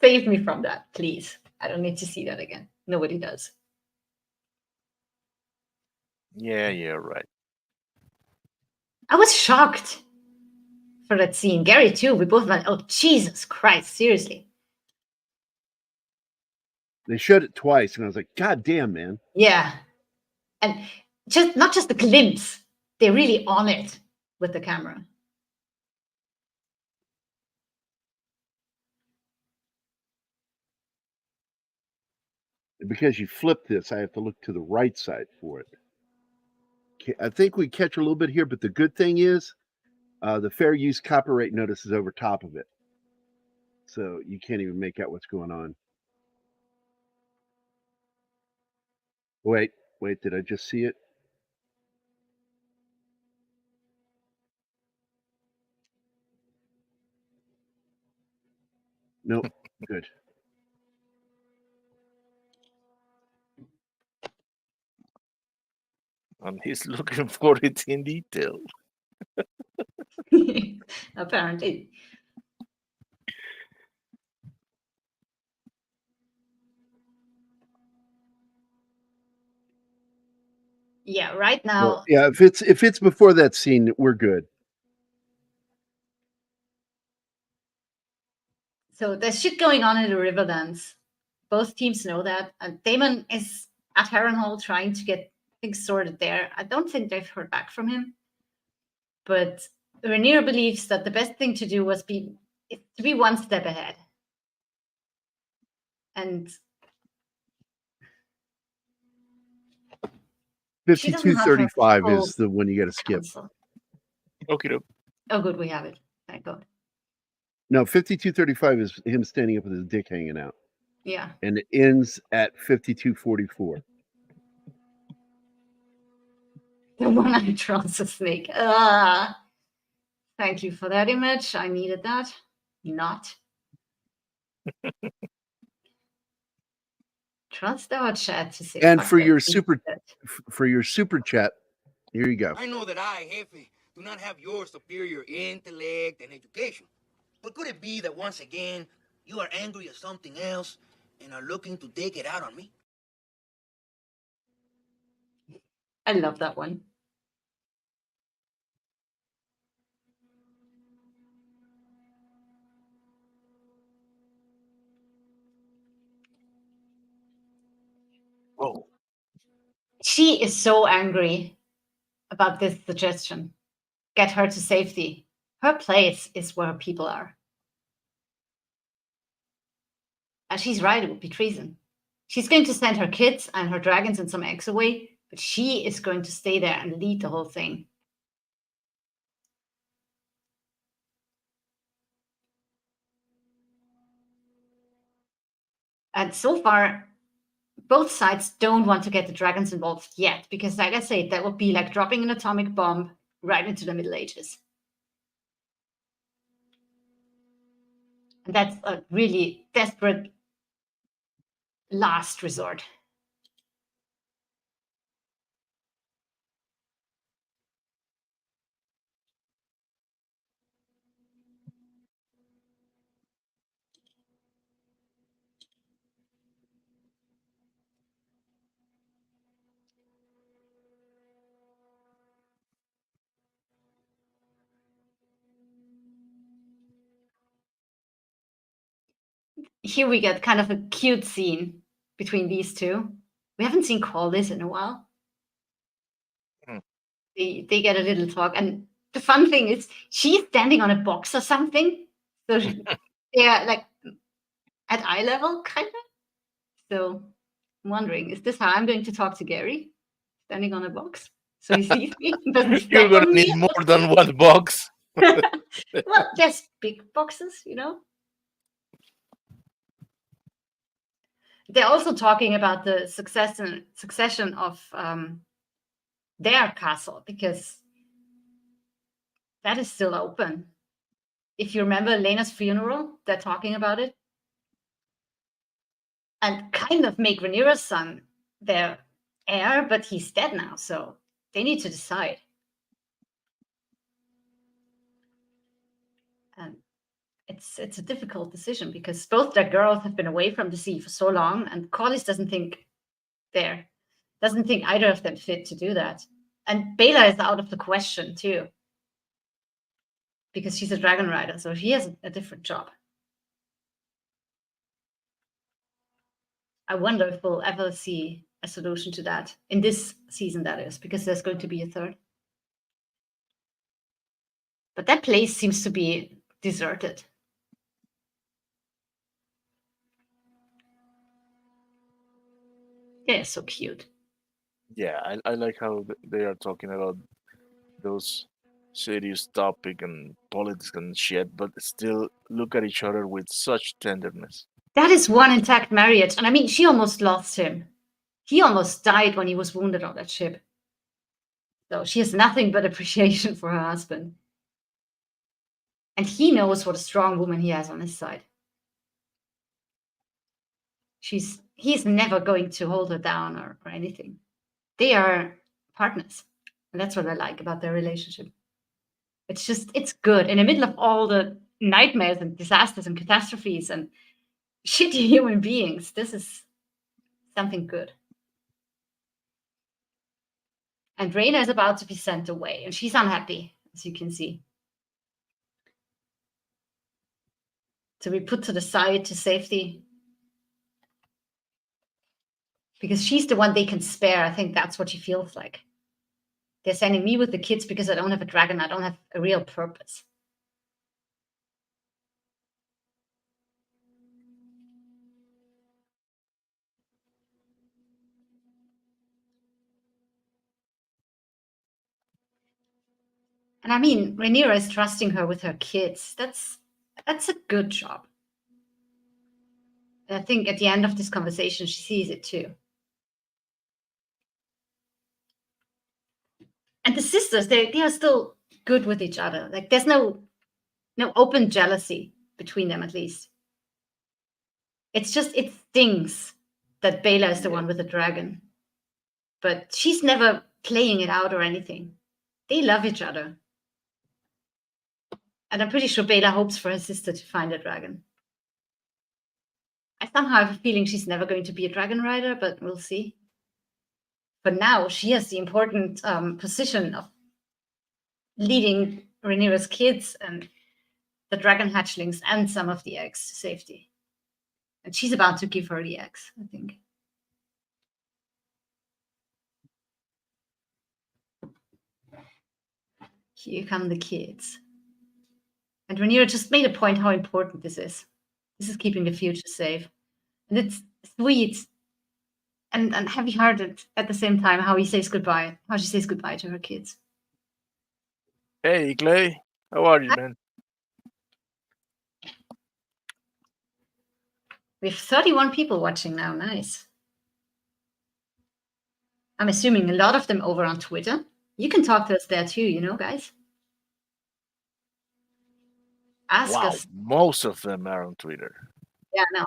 Save me from that, please. I don't need to see that again. Nobody does. Yeah, right. I was shocked. for that scene. Gary too. We both went, oh Jesus Christ, seriously. They showed it twice, and I was like, God damn, man. Yeah. And just not just the glimpse, they're really on it with the camera. Because you flip this, I have to look to the right side for it. I think we catch a little bit here, but the good thing is the fair use copyright notice is over top of it. So you can't even make out what's going on. Wait, did I just see it? Nope, good. And he's looking for it in detail. Apparently. Yeah, right now. Well, yeah, if it's before that scene, we're good. So there's shit going on in the Riverlands. Both teams know that. And Damon is at Harrenhal trying to get things sorted there. I don't think they've heard back from him. But Rhaenyra believes that the best thing to do was to be one step ahead. And 5235 is the one you got to skip. Okay. Oh, good, we have it. Thank God. No, 5235 is him standing up with his dick hanging out. Yeah. And it ends at 5244. The one I trust a snake. Thank you for that image. I needed that. Not. Trust our chat to say. And for your super chat, here you go. I know that I, Jefe, do not have your superior intellect and education. But could it be that once again, you are angry at something else and are looking to take it out on me? I love that one. Oh. She is so angry about this suggestion. Get her to safety. Her place is where people are. And she's right, it would be treason. She's going to send her kids and her dragons and some eggs away, but she is going to stay there and lead the whole thing. And so far, both sides don't want to get the dragons involved yet, because like I say, that would be like dropping an atomic bomb right into the Middle Ages. And that's a really desperate last resort. Here we get kind of a cute scene between these two. We haven't seen Corlys in a while. They get a little talk, and the fun thing is she's standing on a box or something, so they're like at eye level, kind of. So I'm wondering, is this how I'm going to talk to Gary? Standing on a box, so he sees me. You're gonna need more than one box. Well, there's big boxes, you know. They're also talking about the succession of their castle, because that is still open. If you remember Lena's funeral, they're talking about it. And kind of make Rhaenyra's son their heir, but he's dead now, so they need to decide. And it's a difficult decision, because both their girls have been away from the sea for so long, and Corlys doesn't think either of them fit to do that. And Baela is out of the question too. because she's a dragon rider, so she has a different job. I wonder if we'll ever see a solution to that in this season, that is, because there's going to be a third. But that place seems to be deserted. They're so cute. Yeah, I like how they are talking about those serious topic and politics and shit, but still look at each other with such tenderness. That is one intact marriage. And I mean, she almost lost him. He almost died when he was wounded on that ship. So she has nothing but appreciation for her husband. And he knows what a strong woman he has on his side. He's never going to hold her down or anything. They are partners. And that's what I like about their relationship. It's good. In the middle of all the nightmares and disasters and catastrophes and shitty human beings, this is something good. And Rhaena is about to be sent away, and she's unhappy, as you can see. To be put to the side to safety. Because she's the one they can spare. I think that's what she feels like. They're sending me with the kids because I don't have a dragon. I don't have a real purpose. And I mean, Rhaenyra is trusting her with her kids. That's a good job. And I think at the end of this conversation, she sees it too. And the sisters, they are still good with each other. Like there's no open jealousy between them, at least. It stings that Bela is the one with the dragon. But she's never playing it out or anything. They love each other. And I'm pretty sure Bela hopes for her sister to find a dragon. I somehow have a feeling she's never going to be a dragon rider, but we'll see. But now she has the important position of leading Rhaenyra's kids and the dragon hatchlings and some of the eggs to safety. And she's about to give her the eggs, I think. Here come the kids. And Rhaenyra just made a point how important this is. This is keeping the future safe. And it's sweet and heavy-hearted at the same time how she says goodbye to her kids. Hey, Clay. How are you, man? We have 31 people watching now. Nice. I'm assuming a lot of them over on Twitter. You can talk to us there too, guys. Ask us. Most of them are on Twitter. Yeah, no.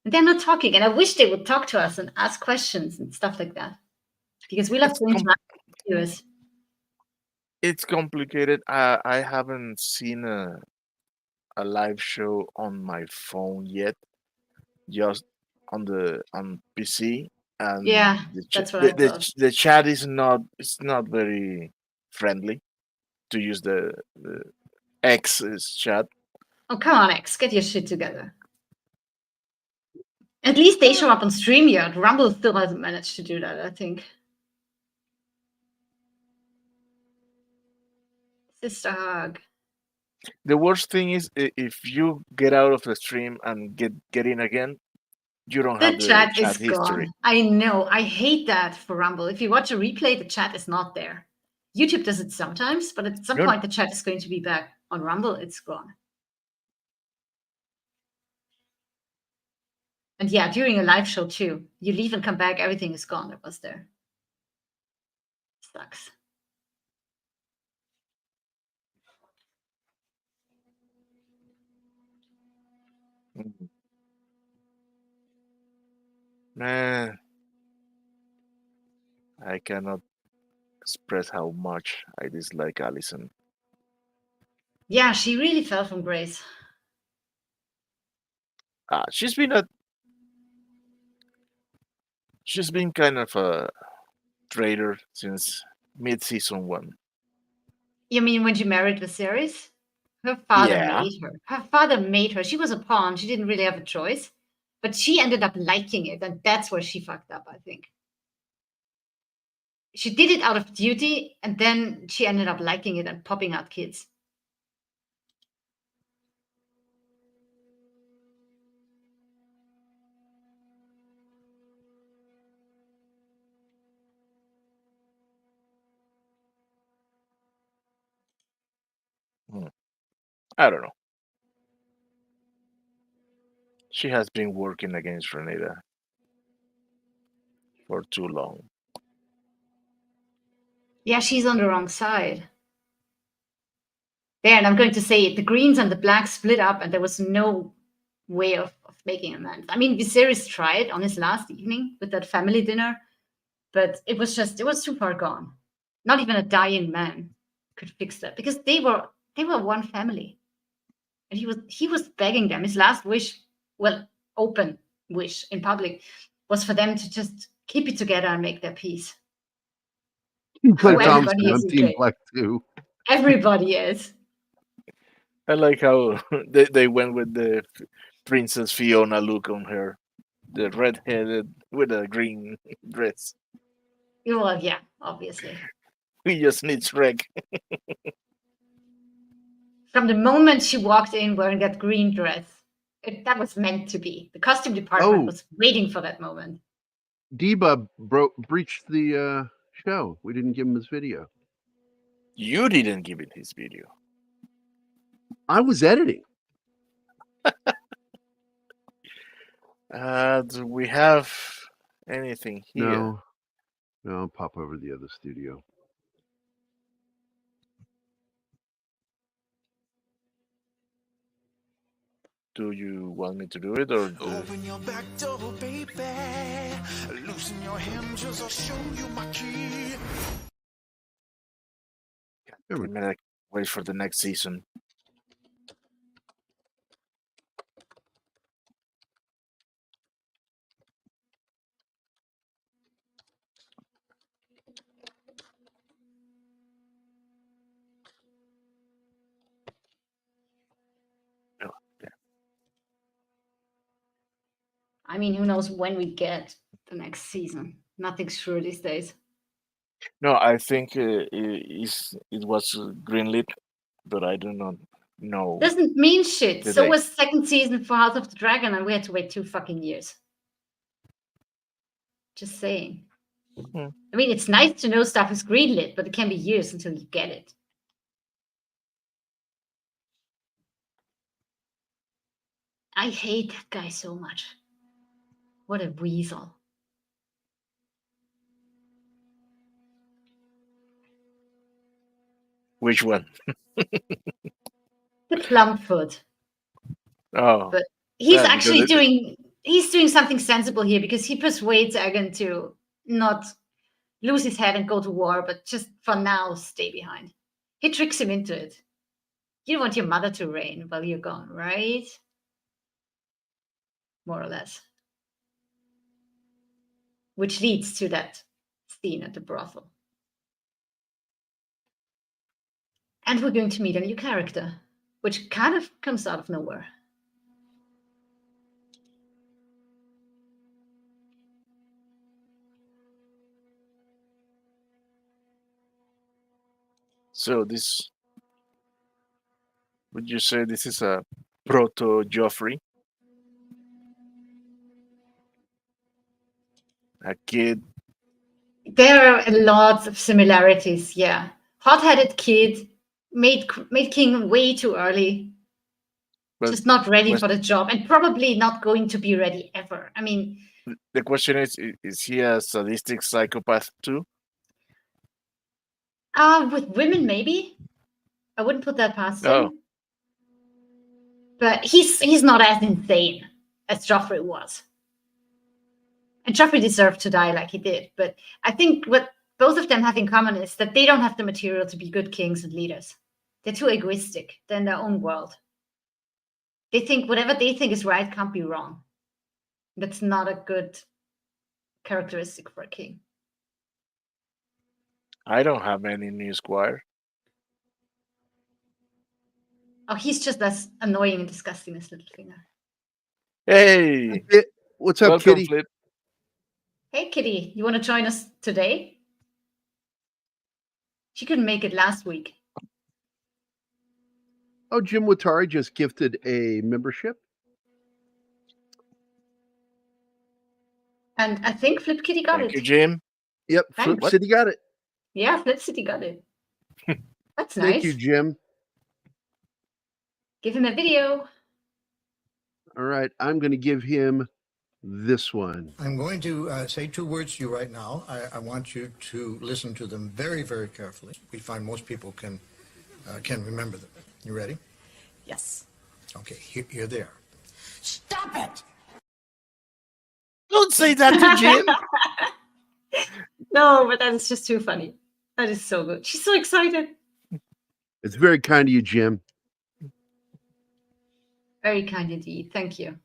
They're not talking, and I wish they would talk to us and ask questions and stuff like that. Because we love to interact with viewers. It's complicated. I haven't seen a live show on my phone yet. Just on PC. And Yeah, that's what I thought. the chat is not very friendly to use the X's chat. Oh, come on, X. Get your shit together. At least they show up on StreamYard. Rumble still hasn't managed to do that, I think. Sister hug. The worst thing is if you get out of the stream and get in again, you don't have the chat is history. Gone. I know. I hate that for Rumble. If you watch a replay, the chat is not there. YouTube does it sometimes, but at some point the chat is going to be back. On Rumble, it's gone. And yeah, during a live show too. You leave and come back, everything is gone that was there. Sucks. Man, I cannot express how much I dislike Allison. Yeah, she really fell from grace. She's been kind of a traitor since mid-season 1. You mean when she married Viserys? Her father Yeah. made her. Her father made her. She was a pawn. She didn't really have a choice, but she ended up liking it, and that's where she fucked up, I think. She did it out of duty, and then she ended up liking it and popping out kids. I don't know. She has been working against Renata for too long. Yeah, she's on the wrong side. There, and I'm going to say it, the greens and the blacks split up, and there was no way of making amends. I mean, Viserys tried on his last evening with that family dinner, but it was too far gone. Not even a dying man could fix that, because they were one family. And he was begging them. His last wish, well, open wish in public, was for them to just keep it together and make their peace. Claire Oh, Thompson everybody is on Team okay. Black 2. Everybody is. I like how they went with the Princess Fiona look on her, the red-headed with a green dress. Well, yeah, obviously. We just need Shrek. From the moment she walked in wearing that green dress, that was meant to be. The costume department Oh. was waiting for that moment. Deba breached the show. We didn't give him his video. You didn't give it his video. I was editing. Do we have anything here? No, I'll pop over to the other studio. Do you want me to do it or Open your back door, baby. Loosen your hinges, I'll show you my key. There we I'm gonna wait for the next season? Oh, yeah. I mean, who knows when we get the next season? Nothing's sure these days. No, I think it was greenlit, but I do not know. Doesn't mean shit. Did So they? was second season for House of the Dragon, and we had to wait 2 fucking years. Just saying. Hmm. I mean, it's nice to know stuff is greenlit, but it can be years until you get it. I hate that guy so much. What a weasel. Which one? The Plumpfoot. Oh, But he's yeah, because actually doing something sensible here, because he persuades Aegon to not lose his head and go to war, but just for now stay behind. He tricks him into it. You want your mother to reign while you're gone, right? More or less. Which leads to that scene at the brothel. And we're going to meet a new character, which kind of comes out of nowhere. so this. Would you say this is a proto Joffrey? A kid? There are lots of similarities, yeah. Hot-headed kid, made king way too early, But just not ready was- for the job, and probably not going to be ready ever. I mean, the question is he a sadistic psychopath too? with women, maybe. I wouldn't put that past him. Oh. But he's not as insane as Joffrey was. And Joffrey deserved to die like he did. But I think what both of them have in common is that they don't have the material to be good kings and leaders. They're too egoistic. They're in their own world. They think whatever they think is right can't be wrong. That's not a good characteristic for a king. I don't have any new squire. Oh, he's just as annoying and disgusting as Littlefinger. Hey, What's up, welcome, Kitty? Flip. Hey, Kitty, you want to join us today? She couldn't make it last week. Oh, Jim Watari just gifted a membership. And I think Flip Kitty got Thank it. you, Jim. Yep, Thanks. Flip City got it. Yeah, Flip City got it. That's nice. Thank you, Jim. Give him a video. All right, I'm going to give him this one. I'm going to say 2 words to you right now. I want you to listen to them very, very carefully. We find most people can remember them. You ready? Yes. Okay, here they are. Stop it! Don't say that to Jim. No, but that is just too funny. That is so good. She's so excited. It's very kind of you, Jim. Very kind indeed. Thank you.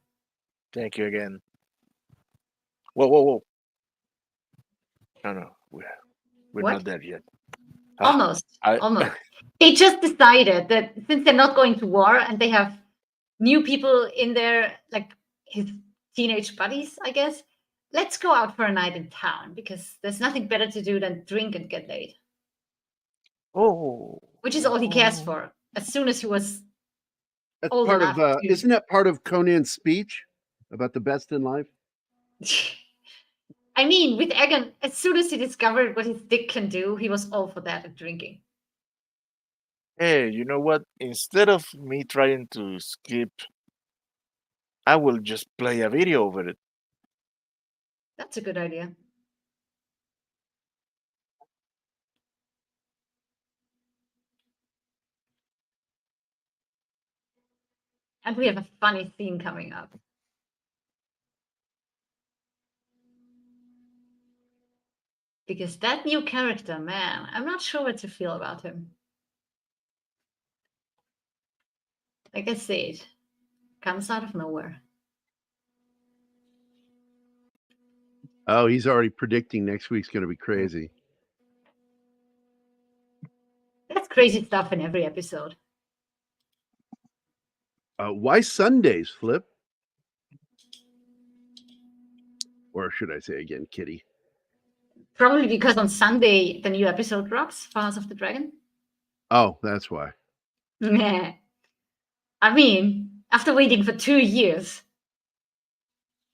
Thank you again. Whoa. No, we're What? not there yet. Almost. I- Almost. They just decided that since they're not going to war and they have new people in there, like his teenage buddies, I guess, let's go out for a night in town because there's nothing better to do than drink and get laid, Oh, which is all he cares for. As soon as he was That's old part enough of. to- Isn't that part of Conan's speech about the best in life? I mean, with Egan, as soon as he discovered what his dick can do, he was all for that and drinking. hey, you know what? Instead of me trying to skip, I will just play a video over it. That's a good idea. And we have a funny scene coming up. Because that new character, man, I'm not sure what to feel about him. Like I said, comes out of nowhere. Oh, he's already predicting next week's going to be crazy. That's crazy stuff in every episode. Why Sundays, Flip? Or should I say again, Kitty? Probably because on Sunday the new episode drops, House of the Dragon. Oh, that's why. Meh. I mean, after waiting for 2 years,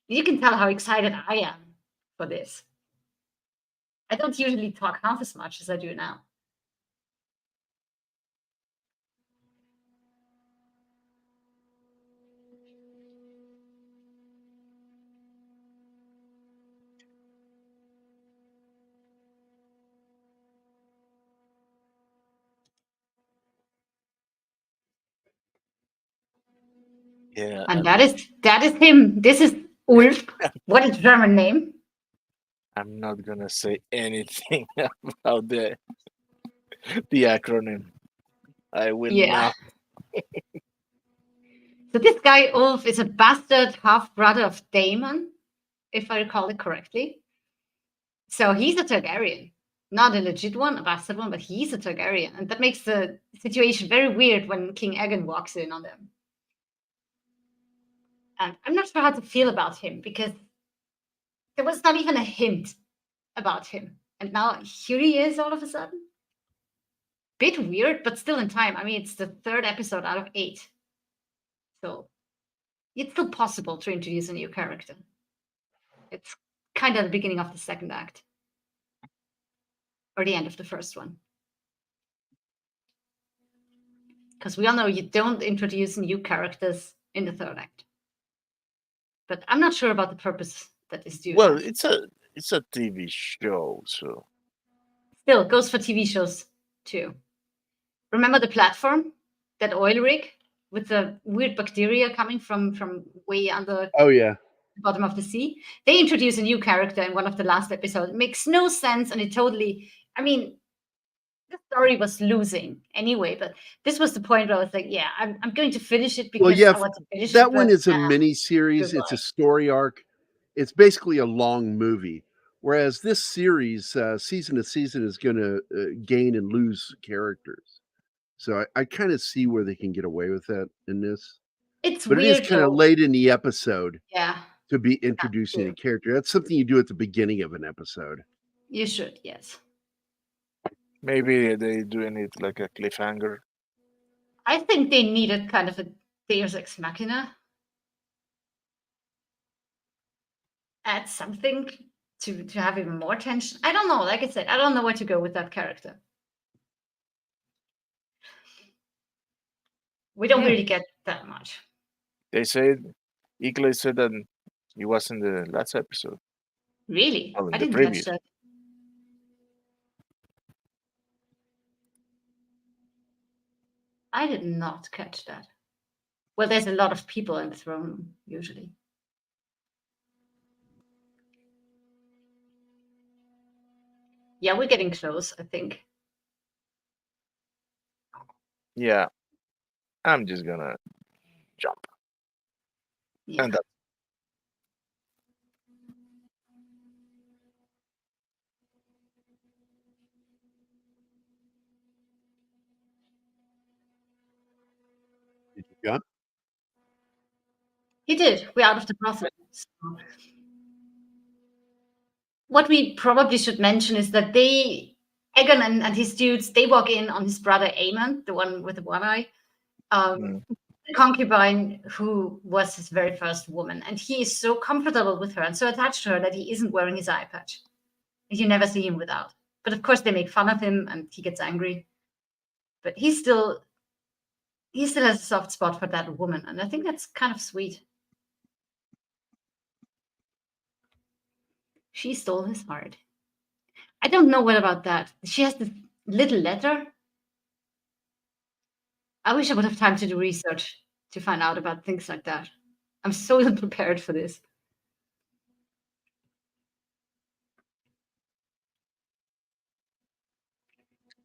you can tell how excited I am for this. I don't usually talk half as much as I do now. Yeah, And that is him. This is Ulf. What a German name. I'm not gonna say anything about the acronym. I will Yeah. not. So this guy Ulf is a bastard half brother of Daemon, if I recall it correctly. So he's a Targaryen, not a legit one, a bastard one, but he's a Targaryen, and that makes the situation very weird when King Aegon walks in on them. And I'm not sure how to feel about him because there was not even a hint about him, and now here he is all of a sudden. Bit weird, but still in time. I mean, it's the 3rd episode out of 8. So it's still possible to introduce a new character. It's kind of the beginning of the 2nd act. Or the end of the 1st one. Because we all know you don't introduce new characters in the 3rd act. But I'm not sure about the purpose that is due. Well, it's a TV show, so Still, goes for TV shows too. Remember the platform? That oil rig with the weird bacteria coming from way under Oh, yeah. the bottom of the sea? They introduce a new character in one of the last episodes. It makes no sense, and it totally... I mean, the story was losing anyway, but this was the point where I was like, yeah, I'm going to finish it because Well, yeah, I want to finish it. that one but, is a mini series. It's a story arc. It's basically a long movie. Whereas this series, season to season, is going to gain and lose characters. So I kind of see where they can get away with that in this. It's But it is weird kind of though. late in the episode Yeah, to be introducing true. a character. That's something you do at the beginning of an episode. You should, yes. Maybe they doing it like a cliffhanger. I think they needed kind of a Deus Ex Machina. Add something to have even more tension. I don't know. Like I said, I don't know where to go with that character. We don't really get that much. They said, Eagle said that he was in the last episode. Really? Oh, in I the didn't previous. catch that. I did not catch that. Well, there's a lot of people in the throne room, usually. Yeah, we're getting close, I think. Yeah. I'm just gonna jump. Yeah. And that. Did you jump? He did. We're out of the brothel. So what we probably should mention is that Egon and his dudes, they walk in on his brother Aemon, the one with the one eye, the concubine who was his very first woman. And he is so comfortable with her and so attached to her that he isn't wearing his eye patch. You never see him without. But of course, they make fun of him and he gets angry. But he still has a soft spot for that woman. And I think that's kind of sweet. She stole his heart. I don't know what about that. She has this little letter. I wish I would have time to do research to find out about things like that. I'm so unprepared for this.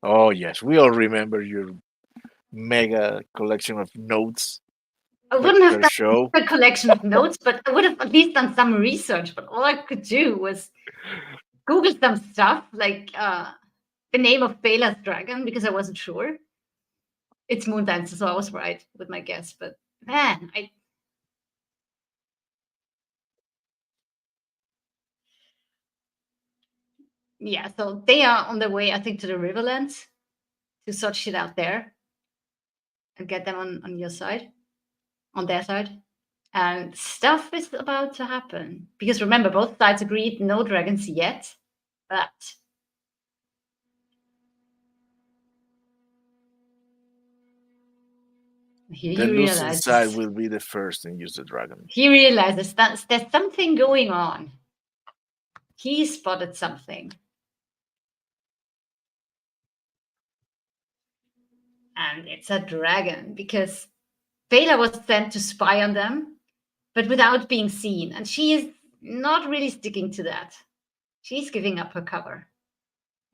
Oh, yes. We all remember your mega collection of notes. I wouldn't have per done show. a collection of notes, but I would have at least done some research. But all I could do was Google some stuff, like the name of Bela's dragon, because I wasn't sure. It's Moon Dancer, so I was right with my guess. But man, yeah, so they are on their way, I think, to the Riverlands to sort shit out there and get them on your side, on their side. And stuff is about to happen. Because remember, both sides agreed no dragons yet, but he The losing realizes side will be the first and use the dragon. he realizes that there's something going on. He spotted something. And it's a dragon, because Bela was sent to spy on them, but without being seen. And she is not really sticking to that. She's giving up her cover.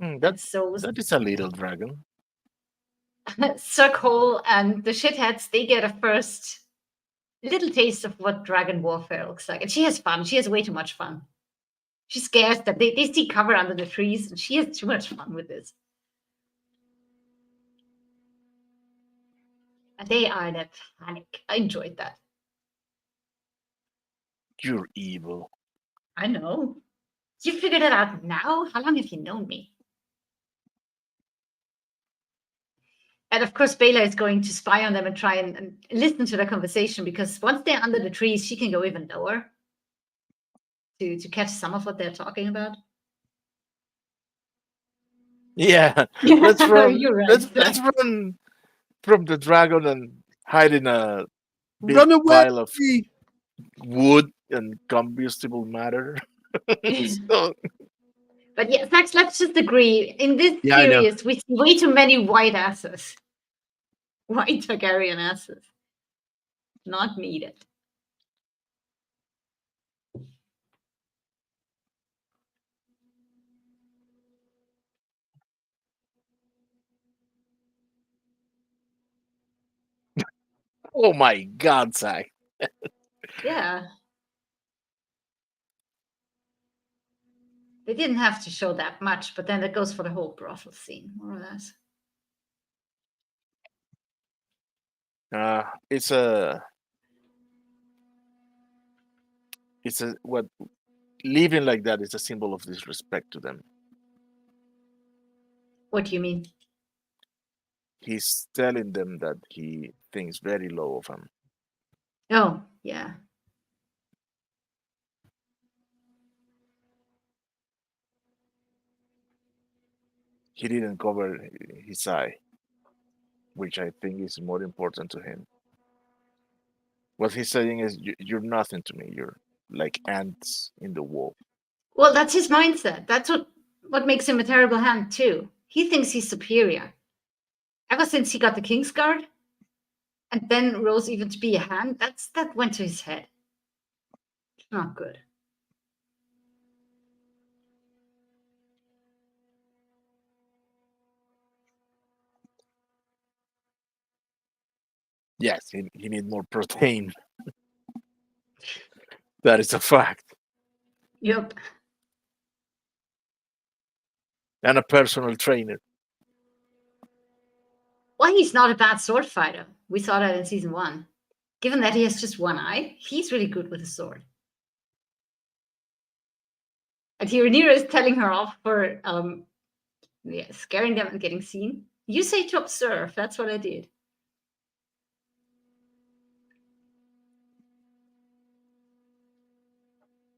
That is a little dragon. Suckhole and the shitheads, they get a first little taste of what dragon warfare looks like. And she has fun. She has way too much fun. She scares them. They see cover under the trees, and she has too much fun with this. And they are in a panic. I enjoyed that. You're evil. I know. You figured it out now? How long have you known me? And of course, Bela is going to spy on them and try and listen to their conversation, because once they're under the trees, she can go even lower to catch some of what they're talking about. Yeah, let's run. You're right, Let's run from the dragon and hide in a big Run away! pile of wood and combustible matter. So, But yeah, Max, let's just agree. In this Yeah, I know. series, we see way too many white asses. White Targaryen asses. Not needed. oh my God, Zach. Yeah. They didn't have to show that much, but then that goes for the whole brothel scene, more or less. It's a what living like that is a symbol of disrespect to them. What do you mean? He's telling them that he thinks very low of them. Oh, yeah. He didn't cover his eye, which I think is more important to him. What he's saying is, You're nothing to me. You're like ants in the wall." Well, that's his mindset. That's what makes him a terrible hand too. He thinks he's superior. Ever since he got the King's Guard, and then rose even to be a hand, that went to his head. Not good. Yes, he need more protein. That is a fact. Yep. And a personal trainer. Well, he's not a bad sword fighter. We saw that in season 1. Given that he has just one eye, he's really good with a sword. And here Rhaenyra is telling her off for scaring them and getting seen. You say to observe. That's what I did.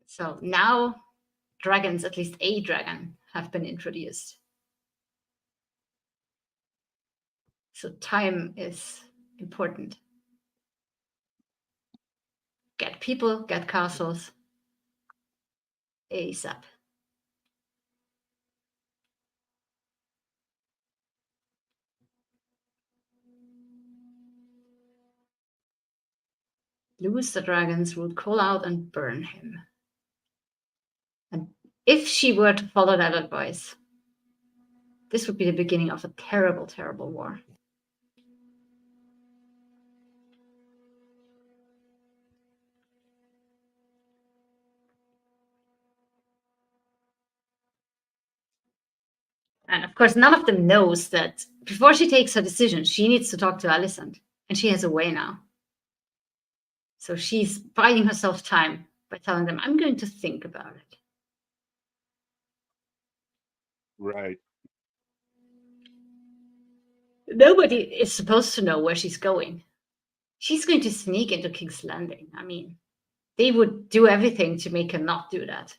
So now dragons, at least a dragon, have been introduced. So time is important. Get people, get castles ASAP. Lose the dragons, would call out and burn him. And if she were to follow that advice, this would be the beginning of a terrible, terrible war. And of course, none of them knows that before she takes her decision, she needs to talk to Alicent. And she has a way now. So she's biding herself time by telling them, I'm going to think about it. Right. Nobody is supposed to know where she's going. She's going to sneak into King's Landing. I mean, they would do everything to make her not do that.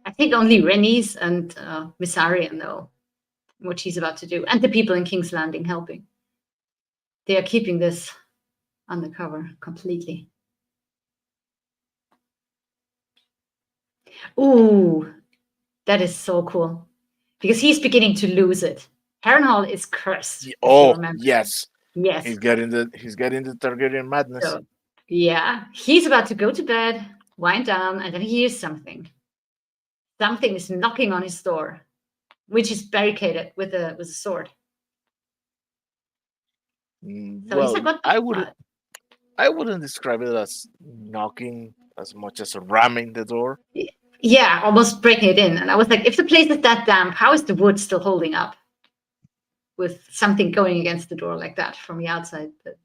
I think only Rhaenys and Miss Arya know what she's about to do, and the people in King's Landing helping. They are keeping this undercover completely. Ooh, that is so cool. Because he's beginning to lose it. Harrenhal is cursed. Oh, yes. Yes. He's getting the Targaryen madness. So, yeah, he's about to go to bed, wind down, and then he hears something. Something is knocking on his door, which is barricaded with a sword. So Well, he's like, I wouldn't describe it as knocking as much as ramming the door. Yeah, almost breaking it in. And I was like, if the place is that damp, how is the wood still holding up with something going against the door like that from the outside? But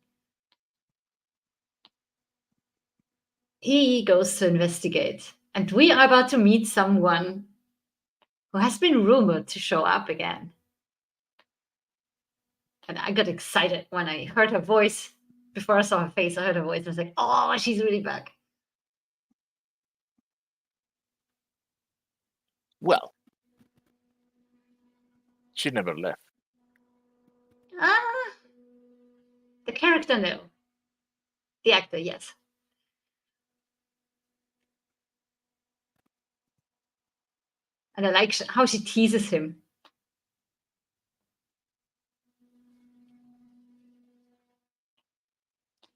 he goes to investigate. And we are about to meet someone who has been rumored to show up again. And I got excited when I heard her voice. Before I saw her face, I heard her voice. I was like, oh, she's really back. Well, she never left. The character, no. The actor, yes. And I like how she teases him.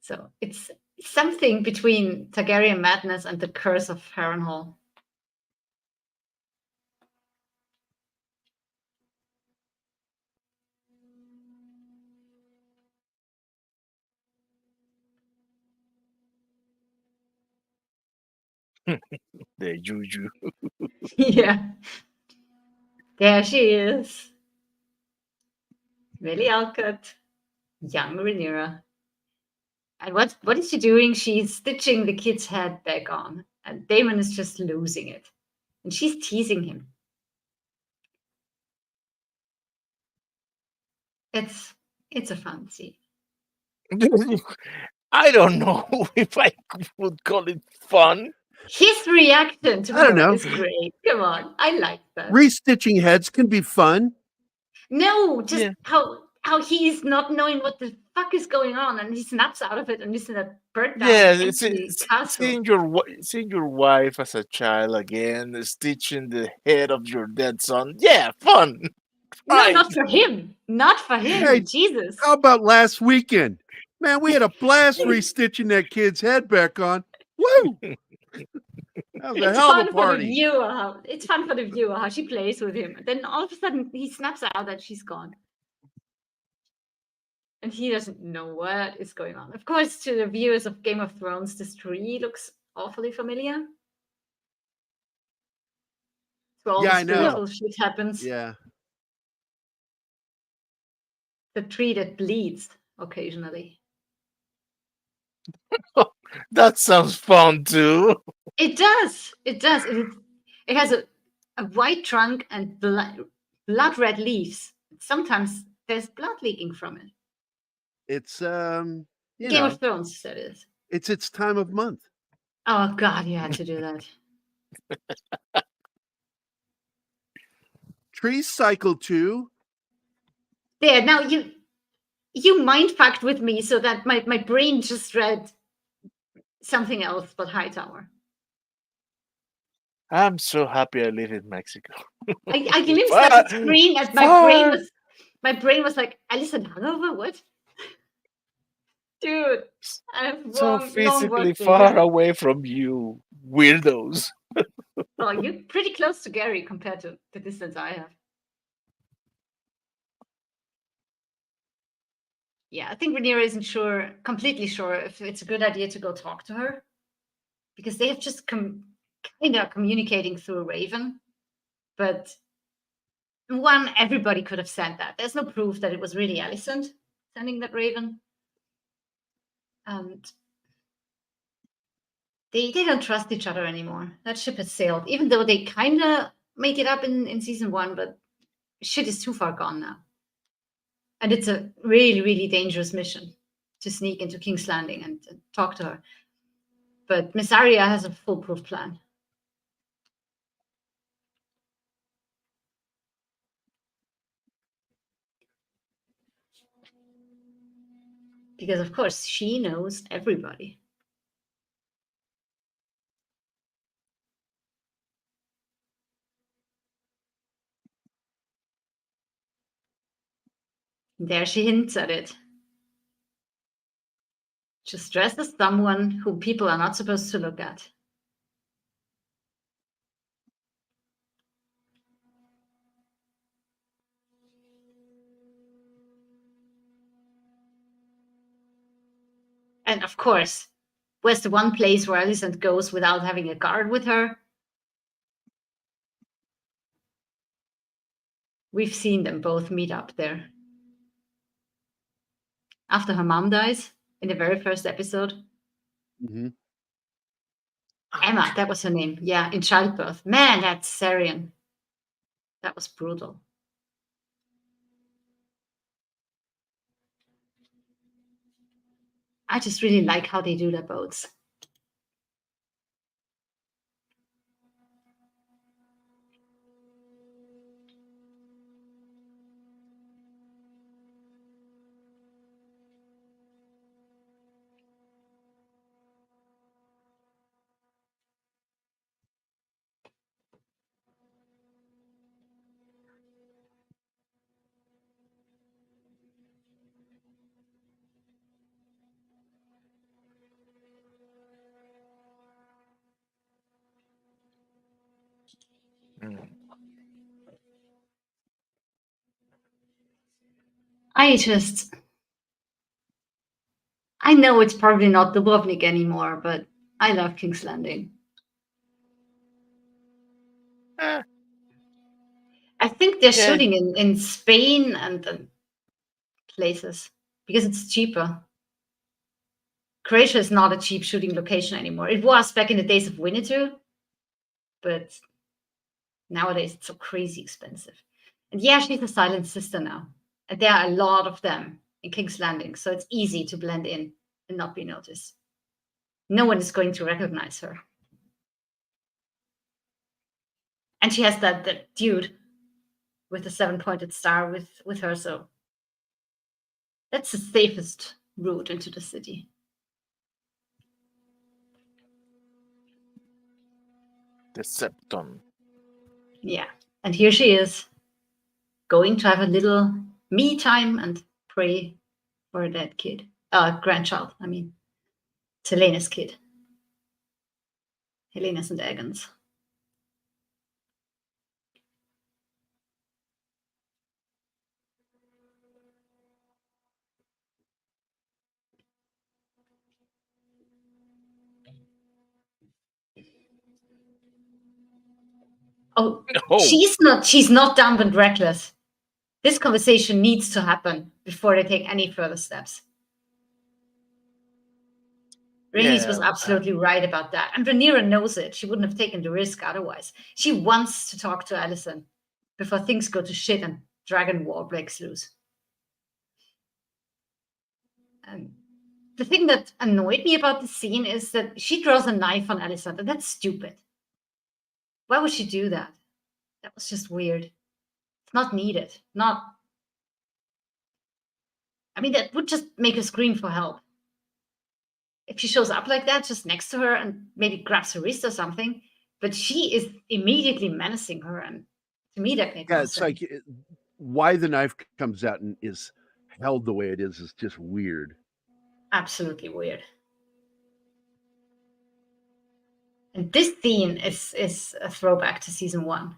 So it's something between Targaryen madness and the curse of Harrenhal. The juju. Yeah. There she is. Millie Alcott, young Rhaenyra. And what is she doing? She's stitching the kid's head back on. And Daemon is just losing it. And she's teasing him. It's a fun scene. I don't know if I would call it fun. His reaction to I don't her know. is great. Come on. I like that. Restitching heads can be fun. No, just how he's not knowing what the fuck is going on, and he snaps out of it and he's in a burnt down empty castle. Seeing your wife as a child again, stitching the head of your dead son. Yeah, fun. No, Fine. not for him. Not for him. Hey, Jesus. How about last weekend? Man, we had a blast restitching that kid's head back on. Woo! That was a It's hell fun of a for the party. viewer. It's fun for the viewer how she plays with him. And then all of a sudden he snaps out that she's gone. And he doesn't know what is going on. Of course, to the viewers of Game of Thrones, this tree looks awfully familiar. So all Yeah, the I know. spiritual shit happens. Yeah. The tree that bleeds occasionally. That sounds fun too. It does. It does. It has a white trunk and blood red leaves. Sometimes there's blood leaking from it. It's Game know, of Thrones, that is. it's its time of month. Oh God, you had to do that. Trees cycle too. There, now you mind fucked with me so that my brain just read something else but Hightower. I'm so happy I live in Mexico. I glimpsed at the screen and my brain was like, Alison Hangover, what? Dude, I'm So physically far away from you, weirdos. Well, you're pretty close to Gary compared to the distance I have. Yeah, I think Rhaenyra isn't completely sure if it's a good idea to go talk to her, because they have just kind of communicating through Raven. But one, everybody could have said that. There's no proof that it was really Alicent sending that Raven. And they don't trust each other anymore. That ship has sailed, even though they kind of make it up in season 1, but shit is too far gone now. And it's a really, really dangerous mission to sneak into King's Landing and talk to her. But Miss Arya has a foolproof plan. Because, of course, she knows everybody. There she hints at it. Just dressed as someone who people are not supposed to look at. And of course, where's the one place where Alicent goes without having a guard with her? We've seen them both meet up there. After her mom dies, in the very first episode. Mm-hmm. Emma, that was her name. Yeah, in childbirth. Man, that's Syrian. That was brutal. I just really like how they do their boats. I know it's probably not Dubrovnik anymore, but I love King's Landing. I think think they're Yeah. shooting in Spain and places because it's cheaper. Croatia is not a cheap shooting location anymore. It was back in the days of Winnetou, but nowadays it's so crazy expensive. And yeah, she's a silent sister now. And there are a lot of them in King's Landing, so it's easy to blend in and not be noticed. No one is going to recognize her. And she has that dude with the 7-pointed star with her, so that's the safest route into the city. The Septon. Yeah. And here she is, going to have a little me time and pray for that kid. Grandchild, I mean. It's Helena's kid. Helena's and Egan's. Oh, she's not dumb and reckless. This conversation needs to happen before they take any further steps. Rhaenys was absolutely right about that. And Rhaenyra knows it. She wouldn't have taken the risk otherwise. She wants to talk to Alicent before things go to shit and dragon war breaks loose. And the thing that annoyed me about the scene is that she draws a knife on Alicent, and that's stupid. Why would she do that? That was just weird. It's not needed. I mean, that would just make her scream for help. If she shows up like that, just next to her and maybe grabs her wrist or something, but she is immediately menacing her, and to me that makes it's like why the knife comes out and is held the way it is just weird. Absolutely weird. And this scene is a throwback to season 1.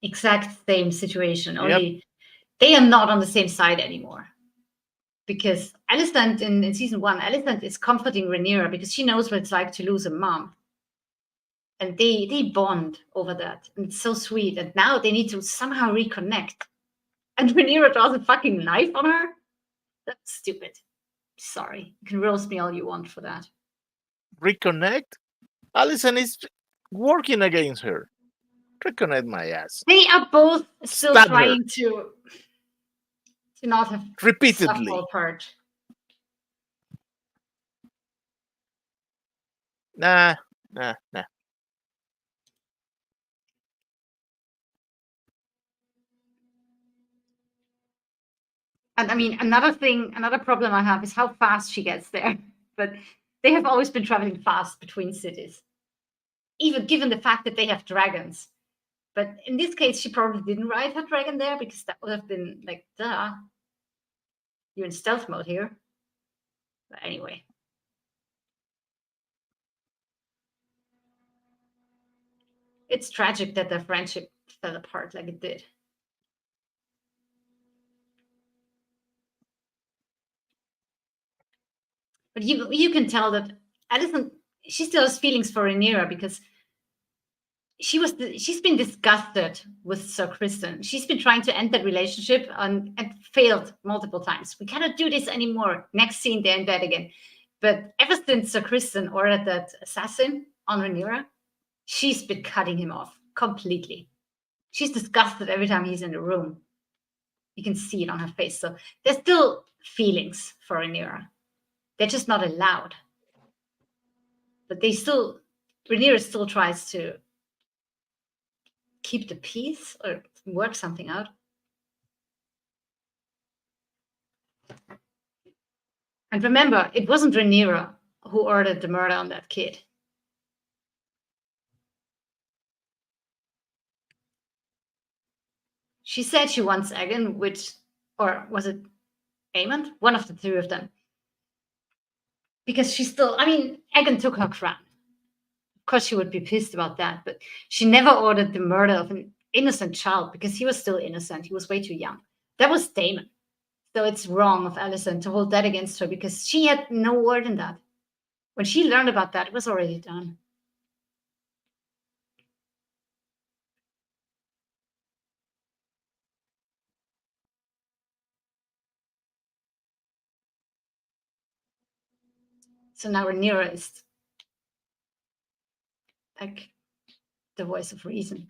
Exact same situation, only they are not on the same side anymore. Because Alicent in season 1, Alicent is comforting Rhaenyra because she knows what it's like to lose a mom. And they bond over that. And it's so sweet. And now they need to somehow reconnect. And Rhaenyra draws a fucking knife on her? That's stupid. Sorry. You can roast me all you want for that. Reconnect? Alicent is working against her. Reconnect my ass. They are both still trying to not have repeatedly fall apart. Nah. And I mean, another problem I have is how fast she gets there. But they have always been traveling fast between cities, even given the fact that they have dragons. But in this case, she probably didn't ride her dragon there because that would have been like, duh, you're in stealth mode here. But anyway. It's tragic that their friendship fell apart like it did. But you can tell that Alicent, she still has feelings for Rhaenyra because she's been disgusted with Sir Criston. She's been trying to end that relationship and failed multiple times. We cannot do this anymore. Next scene, they're in bed again. But ever since Sir Criston ordered that assassin on Rhaenyra, she's been cutting him off completely. She's disgusted every time he's in the room. You can see it on her face. So there's still feelings for Rhaenyra. They're just not allowed. But Rhaenyra still tries to keep the peace or work something out. And remember, it wasn't Rhaenyra who ordered the murder on that kid. She said she wants Aegon, or was it Aemond? One of the two of them. Because Aegon took her crown. Of course, she would be pissed about that, but she never ordered the murder of an innocent child because he was still innocent. He was way too young. That was Daemon. So it's wrong of Alicent to hold that against her because she had no word in that. When she learned about that, it was already done. So now Rhaenyra is like the voice of reason.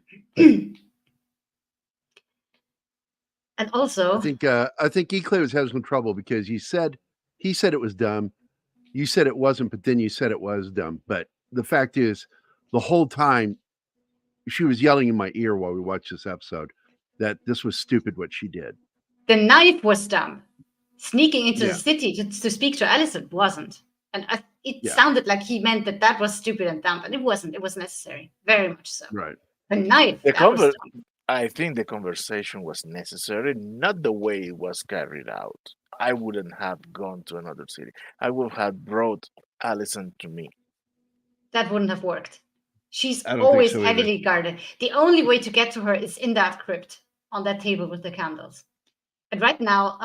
And also, I think Eclair was having some trouble because he said it was dumb. You said it wasn't, but then you said it was dumb. But the fact is, the whole time she was yelling in my ear while we watched this episode that this was stupid what she did. the knife was dumb. Sneaking into Yeah. the city to speak to Alicent wasn't. And it Yeah. sounded like he meant that was stupid and dumb, but it wasn't. It was necessary. Very much so. Right. The knife, that was dumb. I think the conversation was necessary, not the way it was carried out. I wouldn't have gone to another city. I would have brought Alicent to me. That wouldn't have worked. She's I don't think always so either. heavily guarded. The only way to get to her is in that crypt on that table with the candles. And right now,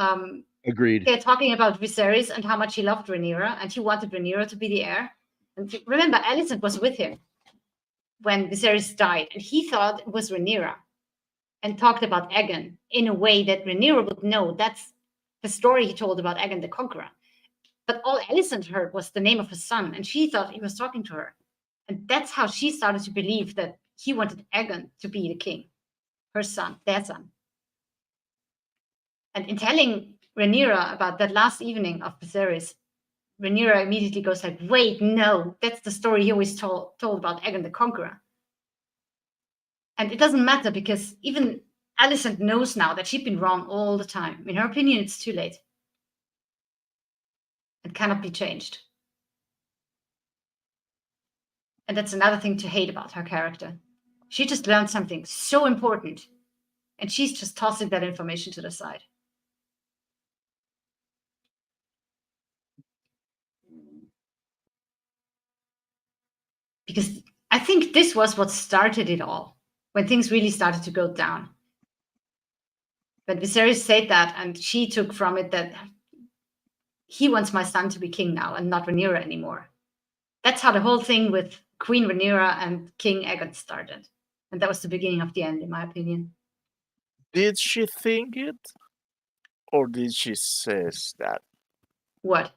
Agreed. they're talking about Viserys and how much he loved Rhaenyra, and he wanted Rhaenyra to be the heir. And remember, Alicent was with him when Viserys died, and he thought it was Rhaenyra, and talked about Aegon in a way that Rhaenyra would know. That's the story he told about Aegon the Conqueror. But all Alicent heard was the name of his son, and she thought he was talking to her. And that's how she started to believe that he wanted Aegon to be the king, her son, their son. And in telling Rhaenyra about that last evening of Viserys, Rhaenyra immediately goes like, wait, no, that's the story he always told about Aegon the Conqueror. And it doesn't matter because even Alicent knows now that she'd been wrong all the time. In her opinion, it's too late. It cannot be changed. And that's another thing to hate about her character. She just learned something so important, and she's just tossing that information to the side. Because I think this was what started it all, when things really started to go down. But Viserys said that, and she took from it that he wants my son to be king now and not Rhaenyra anymore. That's how the whole thing with Queen Rhaenyra and King Aegon started. And that was the beginning of the end, in my opinion. Did she think it? Or did she say that? What?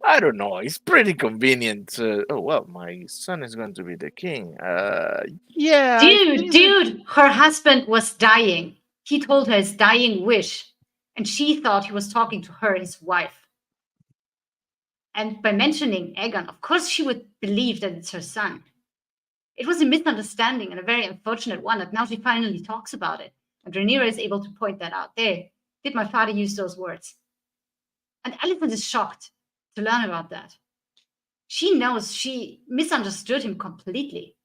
I don't know. It's pretty convenient. Oh, well, my son is going to be the king. Yeah. Dude, her husband was dying. He told her his dying wish. And she thought he was talking to her, his wife. And by mentioning Aegon, of course she would believe that it's her son. It was a misunderstanding and a very unfortunate one that now she finally talks about it. And Rhaenyra is able to point that out. There, did my father use those words? And Alicent is shocked to learn about that. She knows she misunderstood him completely.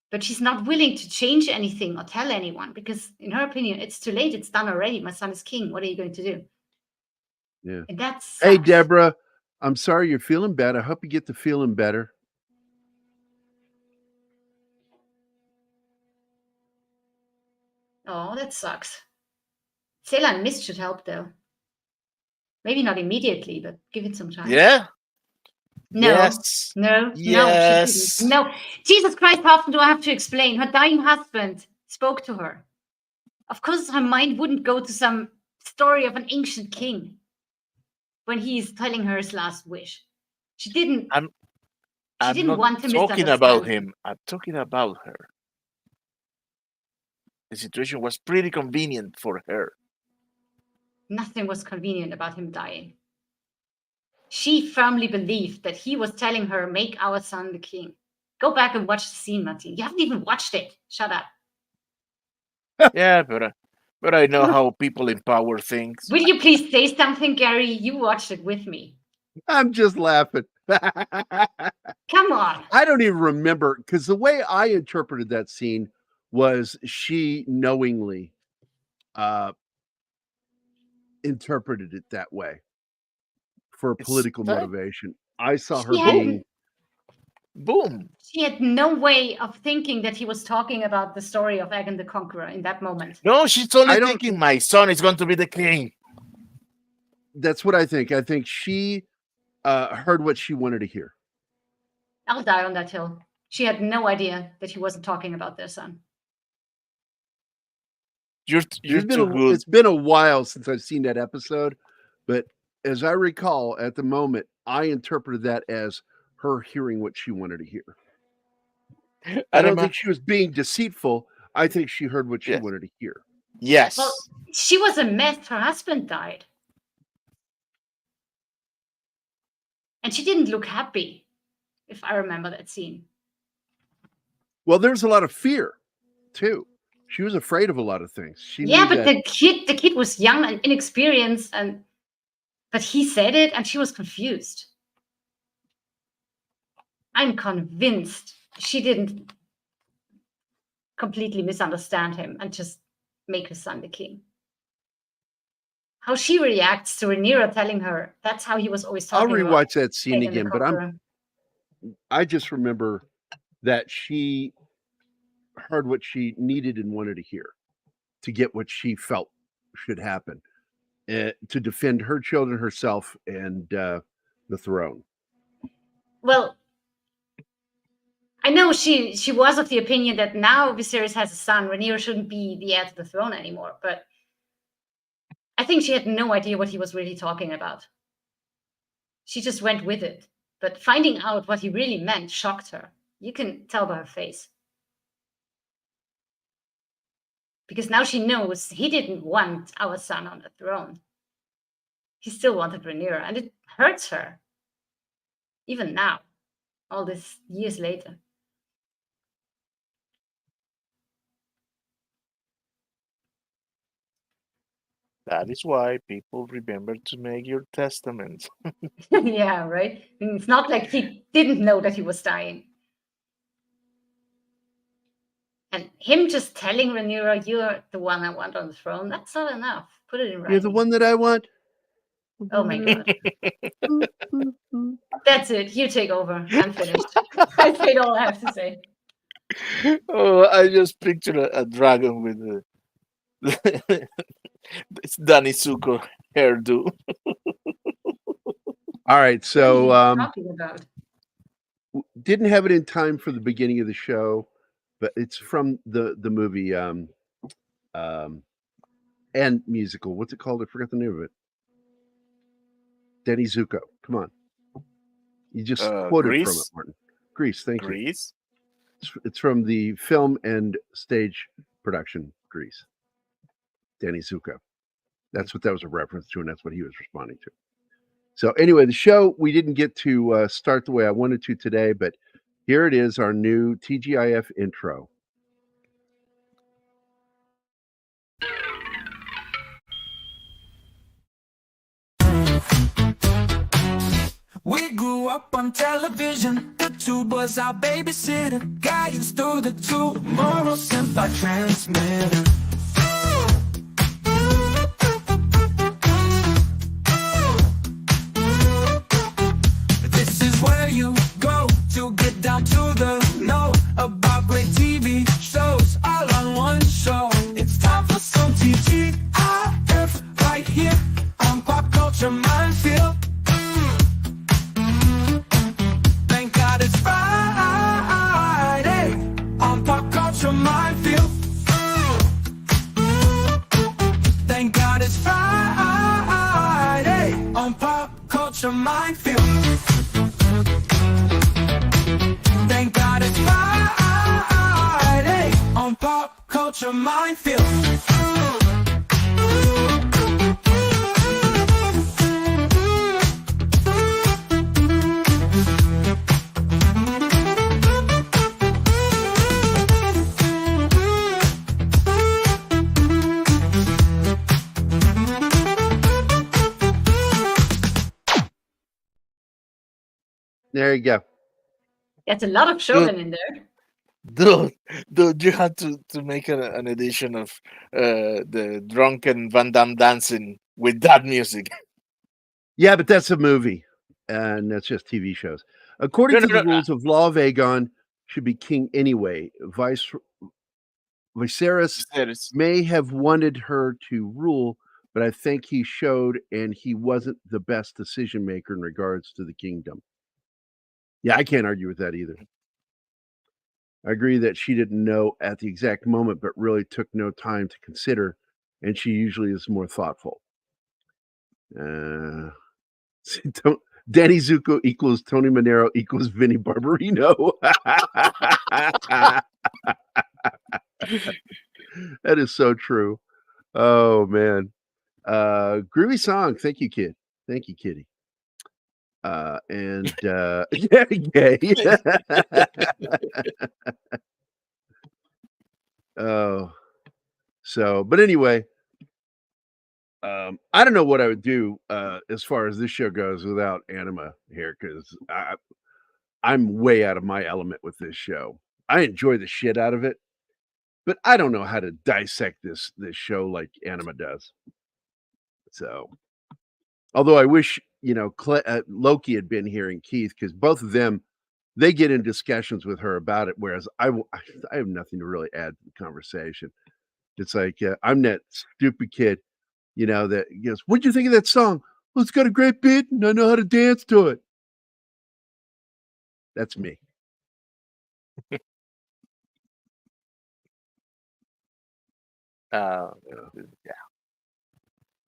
But she's not willing to change anything or tell anyone because, in her opinion, it's too late. It's done already. My son is king. What are you going to do? Yeah. And that's. Hey, Deborah, I'm sorry you're feeling bad. I hope you get to feeling better. Oh, that sucks. Sailor and Mist should help, though. Maybe not immediately, but give it some time. Yeah? No, Yes. no, Yes. she didn't. No. Jesus Christ, how often do I have to explain? Her dying husband spoke to her. Of course, her mind wouldn't go to some story of an ancient king when he's telling her his last wish. She didn't. I'm didn't not want to talking about misunderstand. him. I'm talking about her. The situation was pretty convenient for her. Nothing was convenient about him dying. She firmly believed that he was telling her, make our son the king. Go back and watch the scene, Martin. You haven't even watched it. Shut up. Yeah, but I know how people in power think. Will you please say something, Gary? You watched it with me. I'm just laughing. Come on. I don't even remember because the way I interpreted that scene was she knowingly interpreted it that way for political motivation. I saw her being boom. She had no way of thinking that he was talking about the story of Aegon the Conqueror in that moment. No, she's only thinking my son is going to be the king. That's what I think. I think she heard what she wanted to hear. I'll die on that hill. She had no idea that he wasn't talking about their son. You're too good. It's been a while since I've seen that episode, but as I recall, at the moment, I interpreted that as her hearing what she wanted to hear. I don't think she was being deceitful. I think she heard what she wanted to hear. Yes. Well, she was a mess. Her husband died. And she didn't look happy, if I remember that scene. Well, there was a lot of fear, too. She was afraid of a lot of things. She Yeah, knew but that... the kid was young and inexperienced, but he said it, and she was confused. I'm convinced she didn't completely misunderstand him and just make her son the king. How she reacts to Rhaenyra telling her that's how he was always talking. I'll rewatch that scene again, but culture. I just remember that she heard what she needed and wanted to hear to get what she felt should happen, to defend her children, herself, and the throne. Well, I know she was of the opinion that now Viserys has a son, Rhaenyra shouldn't be the heir to the throne anymore, but I think she had no idea what he was really talking about. She just went with it, but finding out what he really meant shocked her. You can tell by her face. Because now she knows he didn't want our son on the throne. He still wanted Rhaenyra, and it hurts her. Even now, all these years later. That is why people remember to make your testament. Yeah, right? I mean, it's not like he didn't know that he was dying. And him just telling Rhaenyra, you're the one I want on the throne, that's not enough. Put it in writing. You're the one that I want. Oh my God. That's it. You take over. I'm finished. I said all I have to say. Oh, I just picture a dragon with it's Danny Zuko hairdo. All right, so What are you talking about? didn't have it in time for the beginning of the show, but it's from the movie and musical. What's it called? I forgot the name of it. Danny Zuko. Come on. You just quoted Grease? from it, Martin. Grease, thank you. Grease? It's from the film and stage production, Grease. Danny Zuko. That's what that was a reference to, and that's what he was responding to. So anyway, the show, we didn't get to start the way I wanted to today, but here it is, our new TGIF intro. We grew up on television. The tube was our babysitter, guidance through the tube, moral sent by transmitter. This is where you go to get down to the know about great TV shows all on one show. It's time for some TGIF right here on Pop Culture Minefield. Thank God it's Friday on Pop Culture Minefield. Thank God it's Friday on Pop Culture Minefield. Thank God it's Friday on Pop Culture Minefield. There you go. That's a lot of Shogun in there. Dude, you had to make an edition of the drunken Van Damme dancing with that music. Yeah, but that's a movie, and that's just TV shows. According to the rules of Law of Aegon, should be king anyway. Viserys may have wanted her to rule, but I think he showed and he wasn't the best decision maker in regards to the kingdom. Yeah, I can't argue with that either. I agree that she didn't know at the exact moment, but really took no time to consider, and she usually is more thoughtful. Danny Zuko equals Tony Manero equals Vinny Barbarino. That is so true. Oh man. Groovy song. Thank you, kid. Thank you, kitty. And yeah, gay. Oh, so but anyway, I don't know what I would do as far as this show goes without Anima here, because I'm way out of my element with this show. I enjoy the shit out of it, but I don't know how to dissect this show like Anima does. So, although I wish Loki had been here and Keith, because both of them they get in discussions with her about it, whereas I have nothing to really add to the conversation. It's like I'm that stupid kid, that goes, "What'd you think of that song? Well, it's got a great beat, and I know how to dance to it." That's me. Yeah.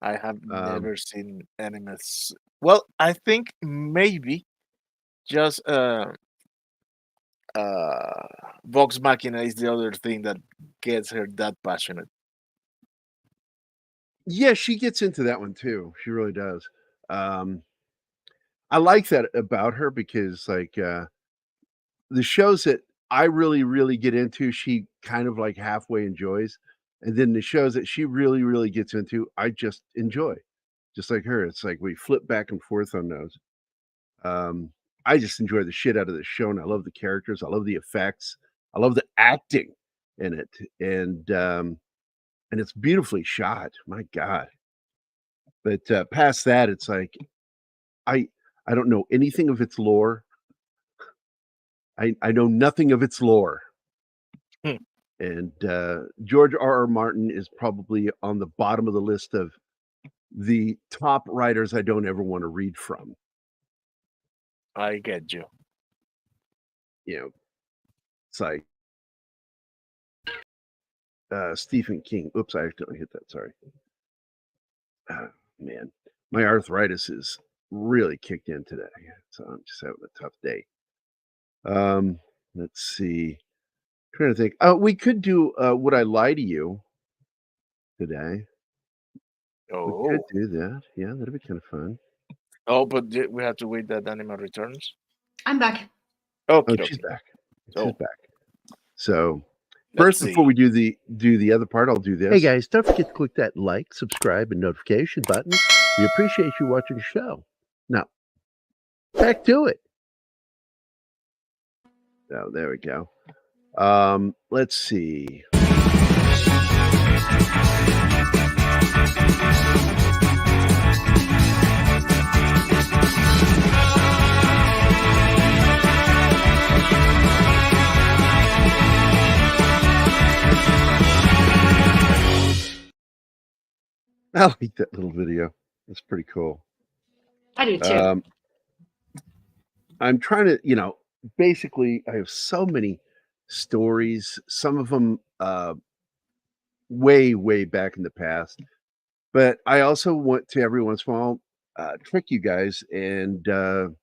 I have never seen animes. Well, I think maybe just Vox Machina is the other thing that gets her that passionate. Yeah, she gets into that one too. She really does. I like that about her because, like, the shows that I really, really get into, she kind of like halfway enjoys, and then the shows that she really, really gets into, I just enjoy. Just like her, it's like we flip back and forth on those. I just enjoy the shit out of the show, and I love the characters. I love the effects. I love the acting in it, and it's beautifully shot. My God. But past that, it's like I I don't know anything of its lore. I know nothing of its lore. Hmm. And George R.R. Martin is probably on the bottom of the list of the top writers I don't ever want to read from. I get you. It's like Stephen King. Oops, I accidentally hit that. Sorry. Man, my arthritis is really kicked in today, so I'm just having a tough day. Let's see. Trying to think. We could do Would I Lie to You today. We could do that. Yeah, that'd be kind of fun. Oh, but we have to wait that Anima returns. I'm back. Okay. Oh, she's back. Oh. She's back. So Let's first, before see. we do the other part, I'll do this. Hey guys, don't forget to click that like, subscribe, and notification button. We appreciate you watching the show. Now, back to it. Oh, there we go. Let's see. I like that little video. It's pretty cool. I do too. I'm trying to, basically, I have so many stories, some of them way, way back in the past. But I also want to every once in a while trick you guys and tell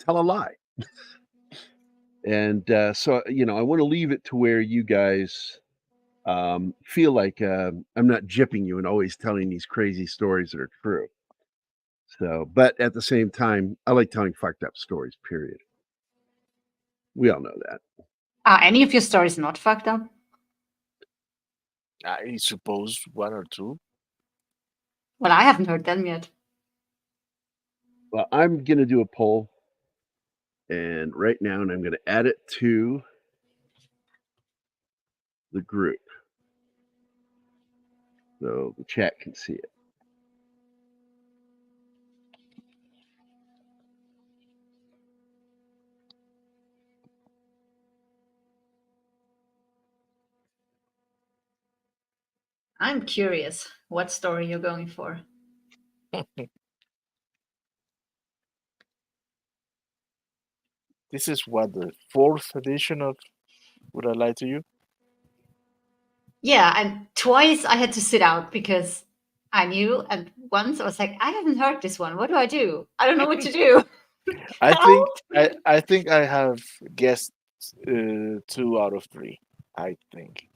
a lie. And so, I want to leave it to where you guys feel like I'm not gypping you and always telling these crazy stories that are true. So, but at the same time, I like telling fucked up stories, period. We all know that. Are any of your stories not fucked up? I suppose one or two. Well, I haven't heard them yet. Well, I'm going to do a poll. And right now, and I'm going to add it to the group so the chat can see it. I'm curious what story you're going for. This is what, the 4th edition of Would I Lie to You? Yeah, and twice I had to sit out because I knew, and once I was like, I haven't heard this one. What do I do? I don't know what to do. I think Help! I think I have guessed 2 out of 3. I think.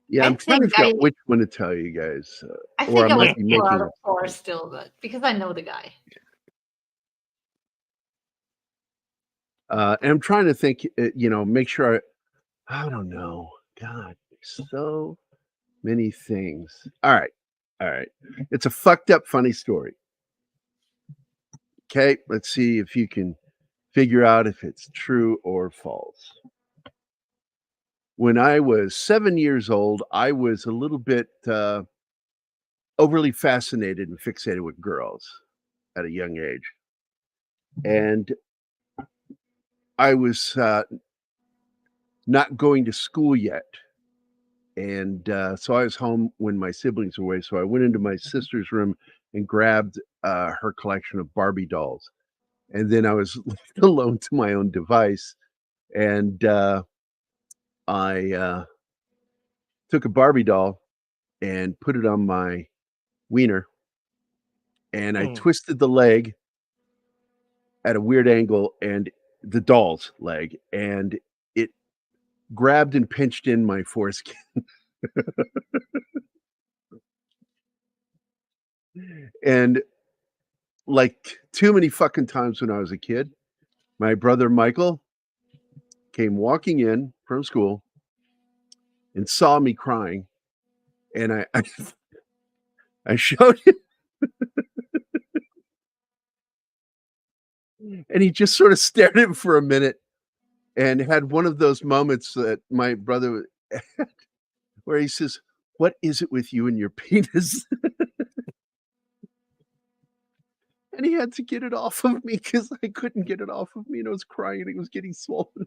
Yeah, I I'm trying to think figure I, out which one to tell you guys, I or I think I was might be 4 out making of up 4 something. still, but because I know the guy. And I'm trying to think, make sure I don't know. God, so many things. All right. It's a fucked up funny story. Okay, let's see if you can figure out if it's true or false. When I was 7 years old, I was a little bit overly fascinated and fixated with girls at a young age. And I was not going to school yet. And so I was home when my siblings were away. So I went into my sister's room and grabbed her collection of Barbie dolls. And then I was left alone to my own device. And I took a Barbie doll and put it on my wiener. And I twisted the leg at a weird angle, and the doll's leg, and it grabbed and pinched in my foreskin. And like too many fucking times when I was a kid, my brother Michael came walking in from school and saw me crying, and I showed him, and he just sort of stared at him for a minute and had one of those moments that my brother had where he says, "What is it with you and your penis?" And he had to get it off of me because I couldn't get it off of me, and I was crying, and it was getting swollen.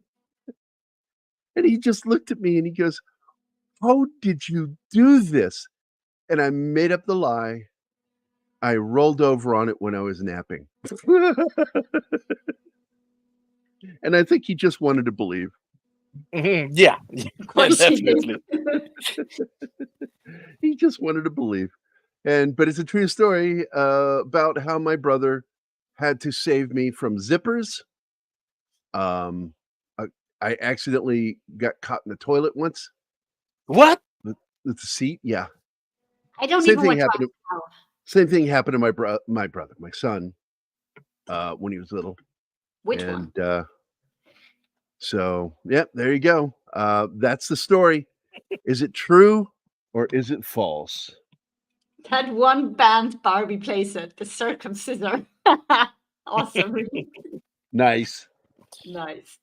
And he just looked at me and he goes, "How did you do this?" And I made up the lie. I rolled over on it when I was napping. And I think he just wanted to believe. Yeah, Of course he did. definitely. He just wanted to believe. But it's a true story about how my brother had to save me from zippers. Um, I accidentally got caught in the toilet once What? with the seat. Yeah. I don't Same even thing want to happened ask now. Same thing happened to my son, when he was little. Which one? And so, yeah, there you go. That's the story. Is it true or is it false? That one band Barbie playset, the circumcisor. Awesome. Nice. Nice.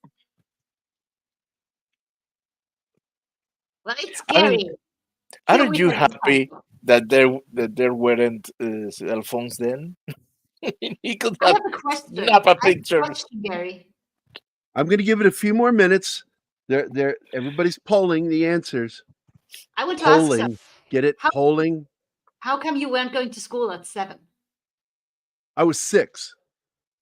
Well, it's Aren't scary. aren't you Witness is happy possible. that there weren't cell phones then? He could I have have a question. snapped a I have a picture. question, Gary. I'm going to give it a few more minutes. Everybody's polling the answers. I want to ask Polling. something. Get it? How- Polling. How come you weren't going to school at 7? I was 6,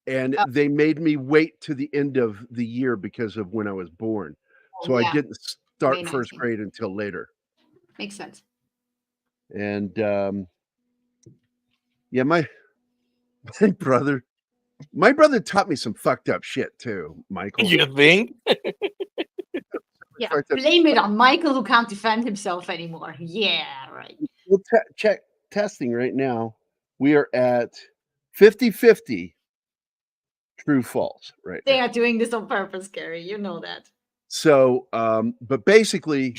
and Oh. they made me wait to the end of the year because of when I was born. So I Yeah, didn't start May first 19. grade until later. Makes sense. And yeah, my brother taught me some fucked up shit too, Michael. You think? Yeah, Fucked up- blame it on Michael who can't defend himself anymore. Yeah, right. We'll check testing right now. We are at 50-50 true false right They now. are doing this on purpose, Gary. You know that. So, but basically,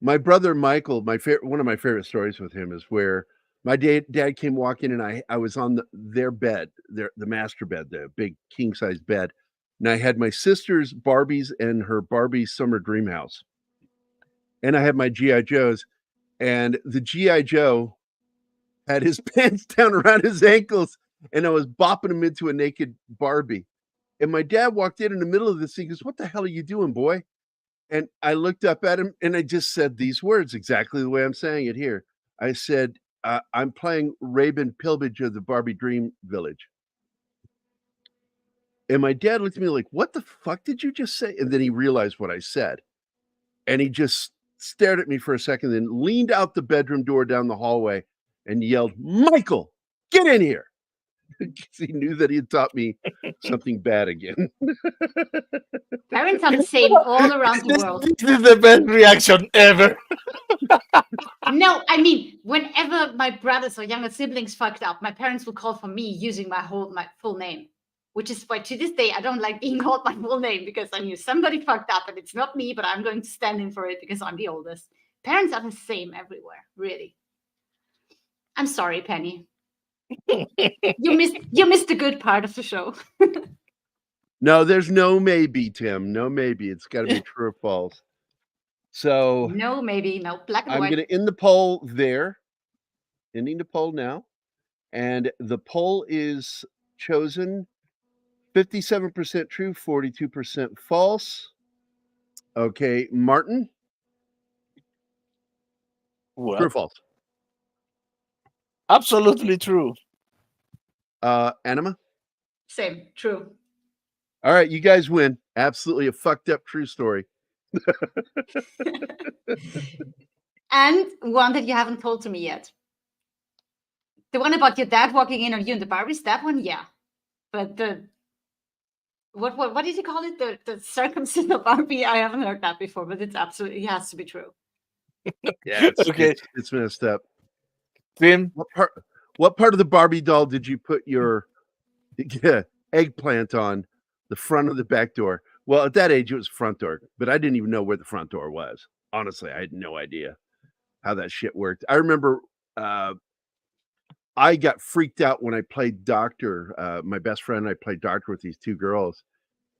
my brother Michael, one of my favorite stories with him is where my dad came walking, and I was on their bed, the master bed, the big king size bed, and I had my sister's Barbies and her Barbie summer dream house, and I had my GI Joes, and the GI Joe had his pants down around his ankles, and I was bopping him into a naked Barbie. And my dad walked in the middle of this. He goes, "What the hell are you doing, boy?" And I looked up at him and I just said these words exactly the way I'm saying it here. I said, "I'm playing Rabin Pilbage of the Barbie Dream Village." And my dad looked at me like, "What the fuck did you just say?" And then he realized what I said. And he just stared at me for a second, then leaned out the bedroom door down the hallway and yelled, "Michael, get in here!" Because he knew that he had taught me something bad again. Parents are the same all around the world. This is the best reaction ever. No, I mean, whenever my brothers or younger siblings fucked up, my parents would call for me using my full name, which is why to this day I don't like being called my full name, because I knew somebody fucked up and it's not me, but I'm going to stand in for it because I'm the oldest. Parents are the same everywhere, really. I'm sorry, Penny. You missed the good part of the show. No, there's no maybe, Tim. No maybe. It's got to be true or false. So No, maybe no, black and I'm white. going to end the poll there. Ending the poll now. And the poll is chosen 57% true, 42% false. Okay, Martin, true or What? false? Absolutely true. Anima? Same, true. All right, you guys win. Absolutely a fucked up true story. And one that you haven't told to me yet. The one about your dad walking in on you and the Barbies, that one, yeah. But the what did you call it? The circumcision Barbie? I haven't heard that before, but it has to be true. Yeah, Okay. It's messed up. Tim, What part of the Barbie doll did you put your eggplant on? The front or the back door? Well, at that age, it was front door, but I didn't even know where the front door was. Honestly, I had no idea how that shit worked. I remember I got freaked out when I played doctor. My best friend and I played doctor with these two girls,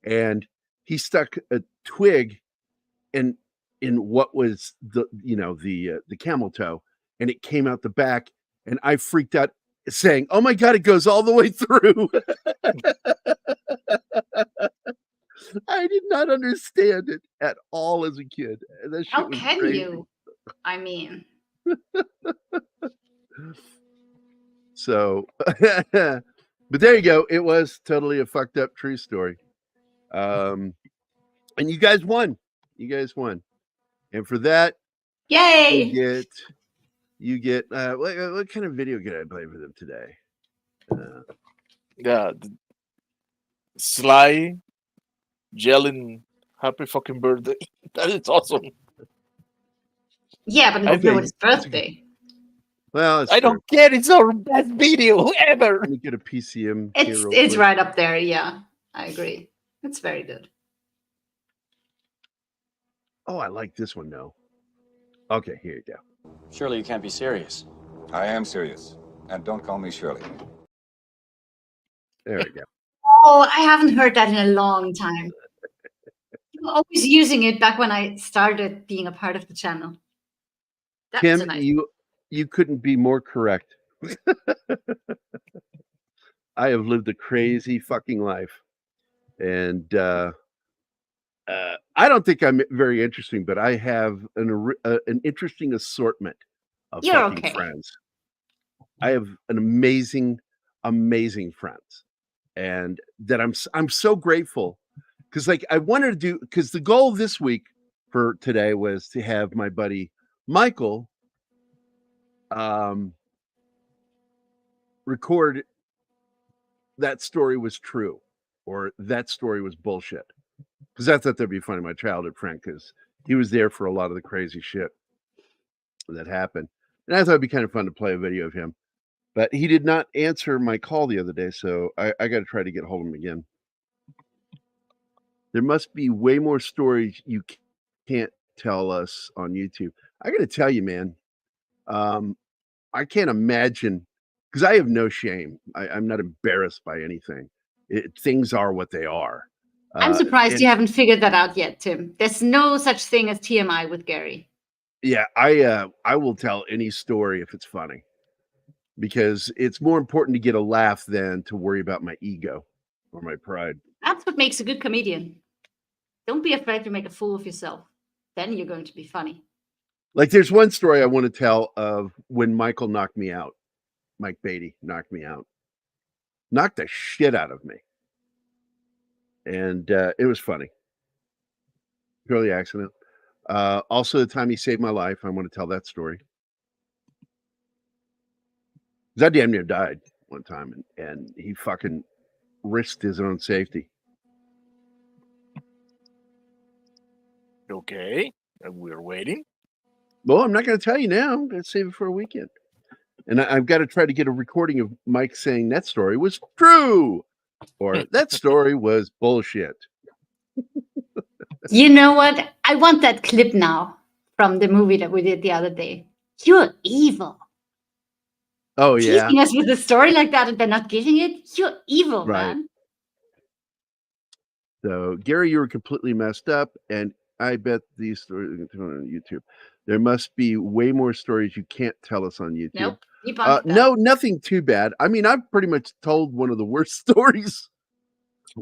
and he stuck a twig in what was the camel toe, and it came out the back, and I freaked out, saying, "Oh my God, it goes all the way through." I did not understand it at all as a kid. That shit How was can crazy. you? I mean, So, but there you go. It was totally a fucked up true story. And you guys won. You guys won. And for that, yay! you get what kind of video can I play for them today? yeah, Sly yelling "Happy fucking birthday!" That is awesome. Yeah, but it was Okay, his birthday. Well, I don't care. It's our best video ever. Let me get a PCM. here real It's quick. right up there. Yeah, I agree. It's very good. Oh, I like this one though. Okay, here you go. Surely you can't be serious. I am serious. And don't call me Shirley. There we go. Oh, I haven't heard that in a long time. You were always using it back when I started being a part of the channel. That's Tim, a nice. you couldn't be more correct. I have lived a crazy fucking life, and I don't think I'm very interesting, but I have an interesting assortment of You're fucking okay. friends. I have an amazing friends, and that I'm so grateful, because like I wanted to do, because the goal this week for today was to have my buddy Michael record that story was true or that story was bullshit, because I thought that'd be funny. My childhood friend, because he was there for a lot of the crazy shit that happened, and I thought it'd be kind of fun to play a video of him. But he did not answer my call the other day, so I got to try to get hold of him again. There must be way more stories you can't tell us on YouTube. I got to tell you, man, I can't imagine, because I have no shame. I'm not embarrassed by anything. Things are what they are. I'm surprised you haven't figured that out yet, Tim. There's no such thing as TMI with Gary. Yeah, I will tell any story if it's funny, because it's more important to get a laugh than to worry about my ego or my pride. That's what makes a good comedian. Don't be afraid to make a fool of yourself. Then you're going to be funny. Like there's one story I want to tell of when Michael knocked me out. Mike Beatty knocked me out. Knocked the shit out of me. And it was funny. Purely accident. Also the time he saved my life. I want to tell that story. 'Cause I damn near died one time, and he fucking risked his own safety. Okay, we're waiting. Well, I'm not going to tell you now. I'm going to save it for a weekend. And I've got to try to get a recording of Mike saying that story was true, or that story was bullshit. You know what? I want that clip now from the movie that we did the other day. You're evil. Oh yeah, Teasing us with a story like that and they're not giving it. You're evil, right. man. So Gary, you were completely messed up, and I bet these stories on YouTube. There must be way more stories you can't tell us on YouTube. Nope. Debunked that. No, nothing too bad. I mean, I've pretty much told one of the worst stories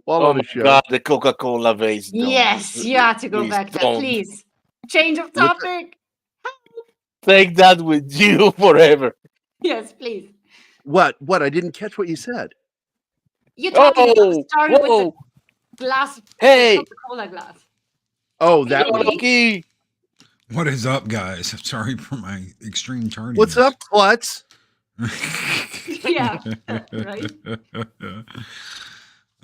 while on the show. God, the Coca-Cola vase. Don't. Yes, you have to go Please back there, don't. please. Change of topic. Take that with you forever. Yes, please. What? I didn't catch what you said. You're talking about the story with the glass, Hey. the Coca-Cola glass. Oh, that one. Loki. What is up, guys? I'm sorry for my extreme tardiness. What's up, Klutz? Yeah, right.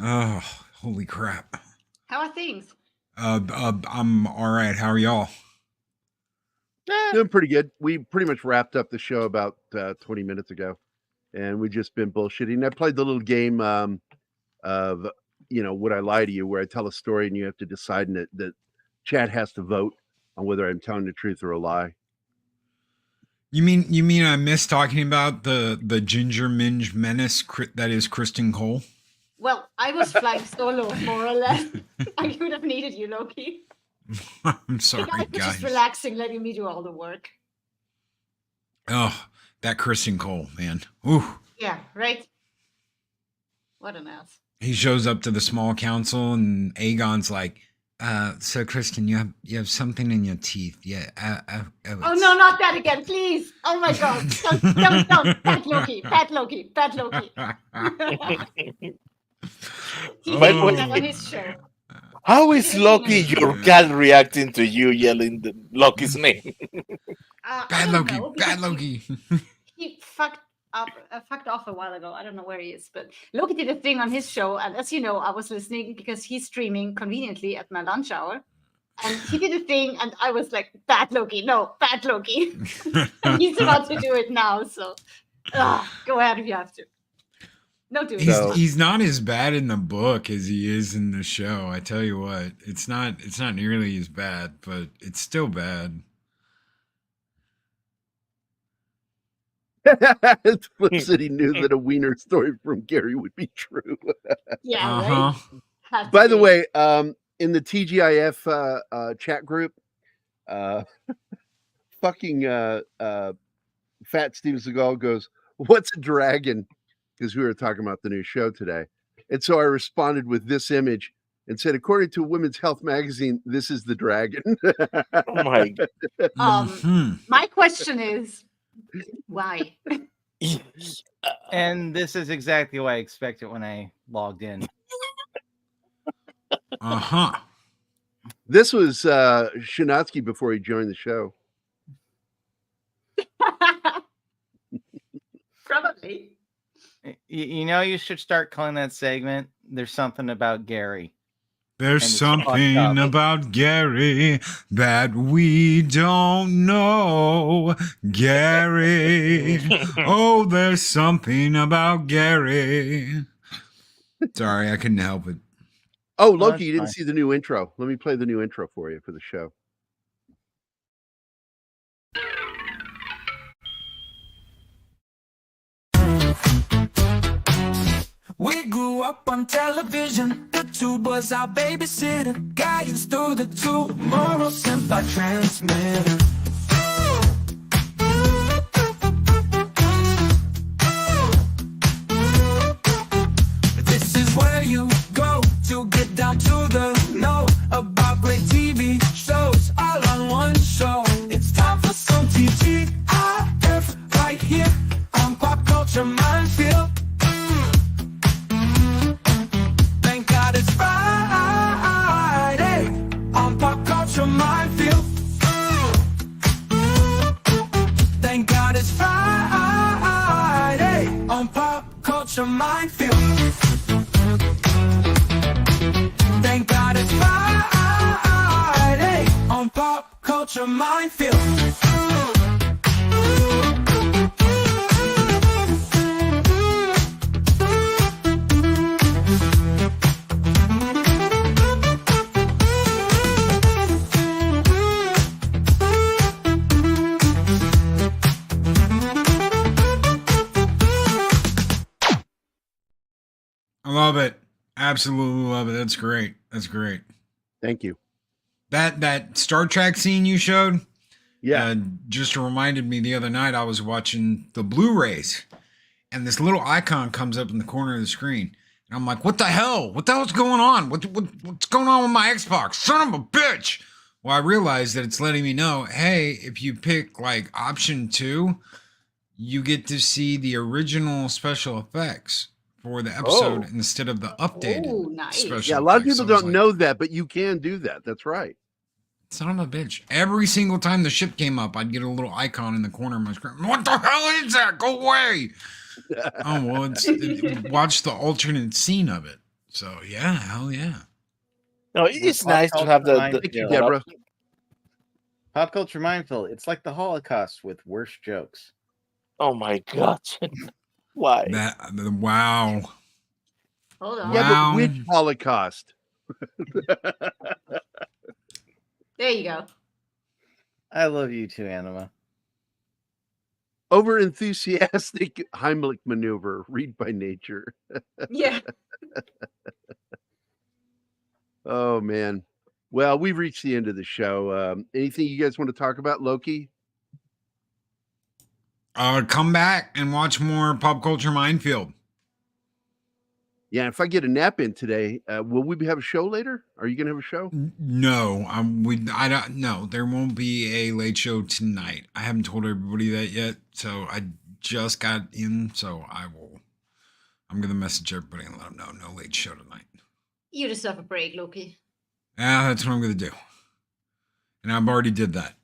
Oh, holy crap. How are things? I'm all right. How are y'all? Doing pretty good. We pretty much wrapped up the show about 20 minutes ago, and we've just been bullshitting. I played the little game of, would I lie to you, where I tell a story and you have to decide, and that Chad has to vote on whether I'm telling the truth or a lie. You mean I missed talking about the Ginger Minge menace that is Kristen Cole? Well, I was flying solo, more or less. I would have needed you, Loki. I'm sorry, I was guys. just relaxing, letting me do all the work. Oh, that Kristen Cole, man. Ooh. Yeah, right? What an ass. He shows up to the small council and Aegon's like, so Kristen, you have something in your teeth. Yeah. Oh no, not that again, please. Oh my God. Don't. Pat Loki. On his show. How is Loki, your cat, reacting to you yelling Loki's name? Bad Loki. He fucked off a while ago. I don't know where he is, but Loki did a thing on his show, and as you know, I was listening because he's streaming conveniently at my lunch hour, and he did a thing, and I was like, "Bad Loki, no, bad Loki." And he's about to do it now, so go ahead if you have to. No, do it. He's not as bad in the book as he is in the show. I tell you what, it's not nearly as bad, but it's still bad. Flip City knew that a wiener story from Gary would be true. Yeah, right? By the way, in the TGIF chat group, fucking Fat Steven Seagal goes, "What's a dragon?" Because we were talking about the new show today. And so I responded with this image and said, according to Women's Health magazine, this is the dragon. Oh my God. My question is, why? And this is exactly what I expected when I logged in. This was Shinatsky before he joined the show. Probably. You know, you should start calling that segment "There's Something About Gary." There's something about Gary that we don't know. Gary. Oh, there's something about Gary. Sorry, I couldn't help it. Oh, Loki, you didn't see the new intro. Let me play the new intro for you for the show. We grew up on television. The tube was our babysitter, guiding through the tomorrow sent by transmitter. This is where you go to get down to the know about great TV shows all on one show. It's time for some TGIF right here on Pop Culture Minefield. Thank God it's Friday on Pop Culture Minefield. Culture Minefield. Thank God it's Friday on Pop Culture Minefield. I love it. Absolutely love it. That's great. That's great. Thank you. That Star Trek scene you showed, yeah, just reminded me the other night I was watching the Blu-rays, and this little icon comes up in the corner of the screen, and I'm like, "What the hell? What the hell's going on? What's going on with my Xbox? Son of a bitch!" Well, I realized that it's letting me know, hey, if you pick like option 2, you get to see the original special effects for the episode instead of the updated special. Yeah, a lot of effects. people don't know that, but you can do that. That's right. Son of a bitch. Every single time the ship came up, I'd get a little icon in the corner of my screen. What the hell is that? Go away. Oh, well, watch the alternate scene of it. So, yeah, hell yeah. No, it's nice to have the Thank you, Deborah. Pop Culture Minefield. It's like the Holocaust with worse jokes. Oh, my God. Why? Wow. Hold on. Yeah, but which Holocaust? There you go. I love you too, Anima. Over enthusiastic Heimlich maneuver. Read by nature. Yeah. Oh man. Well, we've reached the end of the show. Anything you guys want to talk about, Loki? Come back and watch more Pop Culture Minefield. Yeah, if I get a nap in today, will we have a show later? Are you gonna have a show? No, I don't. No, there won't be a late show tonight. I haven't told everybody that yet, so I just got in. So I'm gonna message everybody and let them know no late show tonight. You deserve a break, Loki. Yeah, that's what I'm gonna do. And I've already did that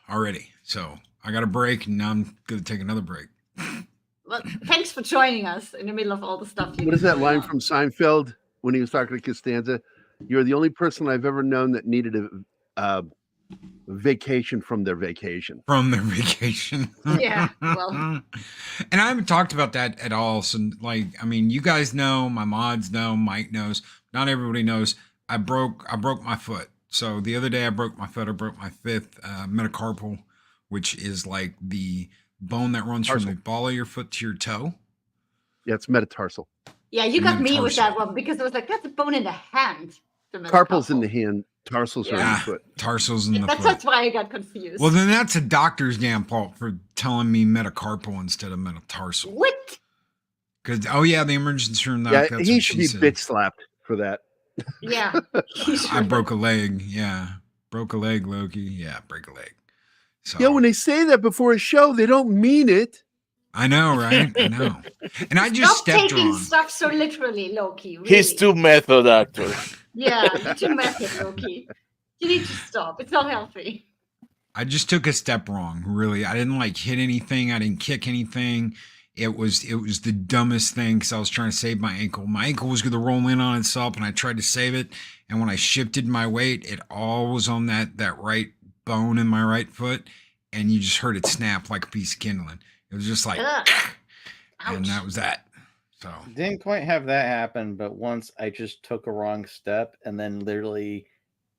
already. So I got a break, and now I'm gonna take another break. Well, thanks for joining us in the middle of all the stuff. What is that line from Seinfeld when he was talking to Costanza? You're the only person I've ever known that needed a vacation from their vacation. From their vacation. Yeah, well. And I haven't talked about that at all. So, like, I mean, you guys know, my mods know, Mike knows. Not everybody knows. I broke my foot. So the other day I broke my foot. I broke my 5th metacarpal, which is like the bone that runs from the ball of your foot to your toe. Yeah, it's metatarsal. Yeah, you got me with that one because it was like, that's a bone in the hand. Carpal's in the hand, tarsals are in the foot. Tarsals in the foot. That's why I got confused. Well, then that's a doctor's damn fault for telling me metacarpal instead of metatarsal. What? Because, the emergency room. Yeah, he should be bitch slapped for that. Yeah. I broke a leg. Yeah. Broke a leg, Loki. Yeah, break a leg. So, yeah, when they say that before a show, they don't mean it. I know, right? I know. And I just Stop stepped taking on. stuff so literally, Loki. Really. He's too method actor. Yeah, you're too method, Loki. You need to stop. It's not healthy. I just took a step wrong, really. I didn't like hit anything. I didn't kick anything. It was the dumbest thing because I was trying to save my ankle. My ankle was going to roll in on itself, and I tried to save it. And when I shifted my weight, it all was on that right bone in my right foot, and you just heard it snap like a piece of kindling. It was just like, and that was that. So didn't quite have that happen, but once I just took a wrong step, and then literally,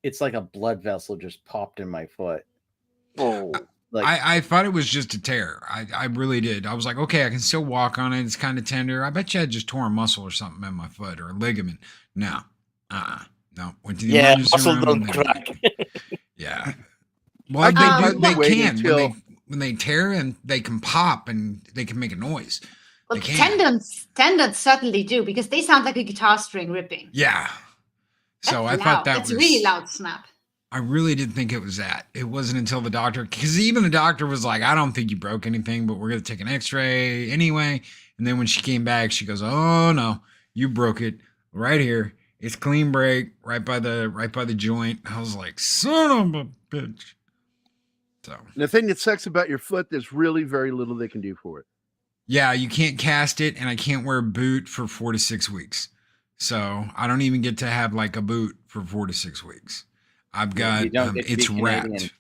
it's like a blood vessel just popped in my foot. Oh, like I thought it was just a tear. I really did. I was like, okay, I can still walk on it. It's kind of tender. I bet you I just tore a muscle or something in my foot or a ligament. No, no. Went to the emergency muscle room. don't crack. Yeah. Well, they can. When they tear, and they can pop and they can make a noise. Well, tendons certainly do because they sound like a guitar string ripping. Yeah. So That's I thought that That's was a really loud snap. I really did think it was that. It wasn't until the doctor, because even the doctor was like, I don't think you broke anything, but we're going to take an x-ray anyway. And then when she came back, she goes, oh no, you broke it right here. It's clean break right by the joint. I was like, son of a bitch. So the thing that sucks about your foot, there's really very little they can do for it. Yeah, you can't cast it, and I can't wear a boot for 4 to 6 weeks. So I don't even get to have like a boot for 4 to 6 weeks. I've got You don't get to be it's Canadian. wrapped.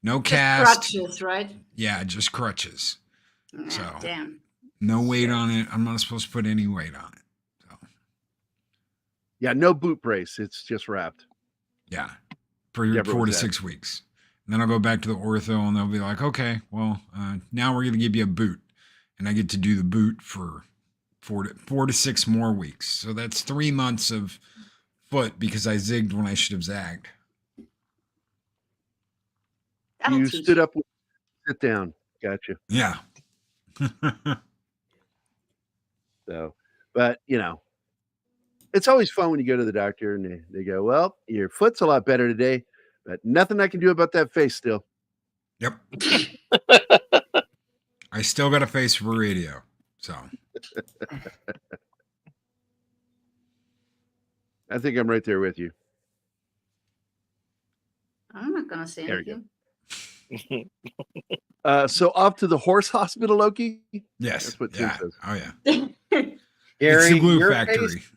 No Just cast. crutches, right? Yeah, just crutches. Ah, So damn. no weight on it. I'm not supposed to put any weight on it. So Yeah, no boot brace. It's just wrapped. yeah, for Deborah 4 to was at. 6 weeks. And then I'll go back to the ortho, and they'll be like, okay, well, now we're gonna give you a boot, and I get to do the boot for 4 to 6 more weeks. So that's 3 months of foot because I zigged when I should have zagged. That'll You teach. stood up, sit down. Gotcha. Yeah. So, but you know, it's always fun when you go to the doctor and they go, well, your foot's a lot better today, but nothing I can do about that face still. Yep. I still got a face for radio. So I think I'm right there with you. I'm not gonna say There you anything. So off to the horse hospital, Loki? yes. That's what Tim Yeah. says. Oh yeah. Gary, It's the glue your factory. face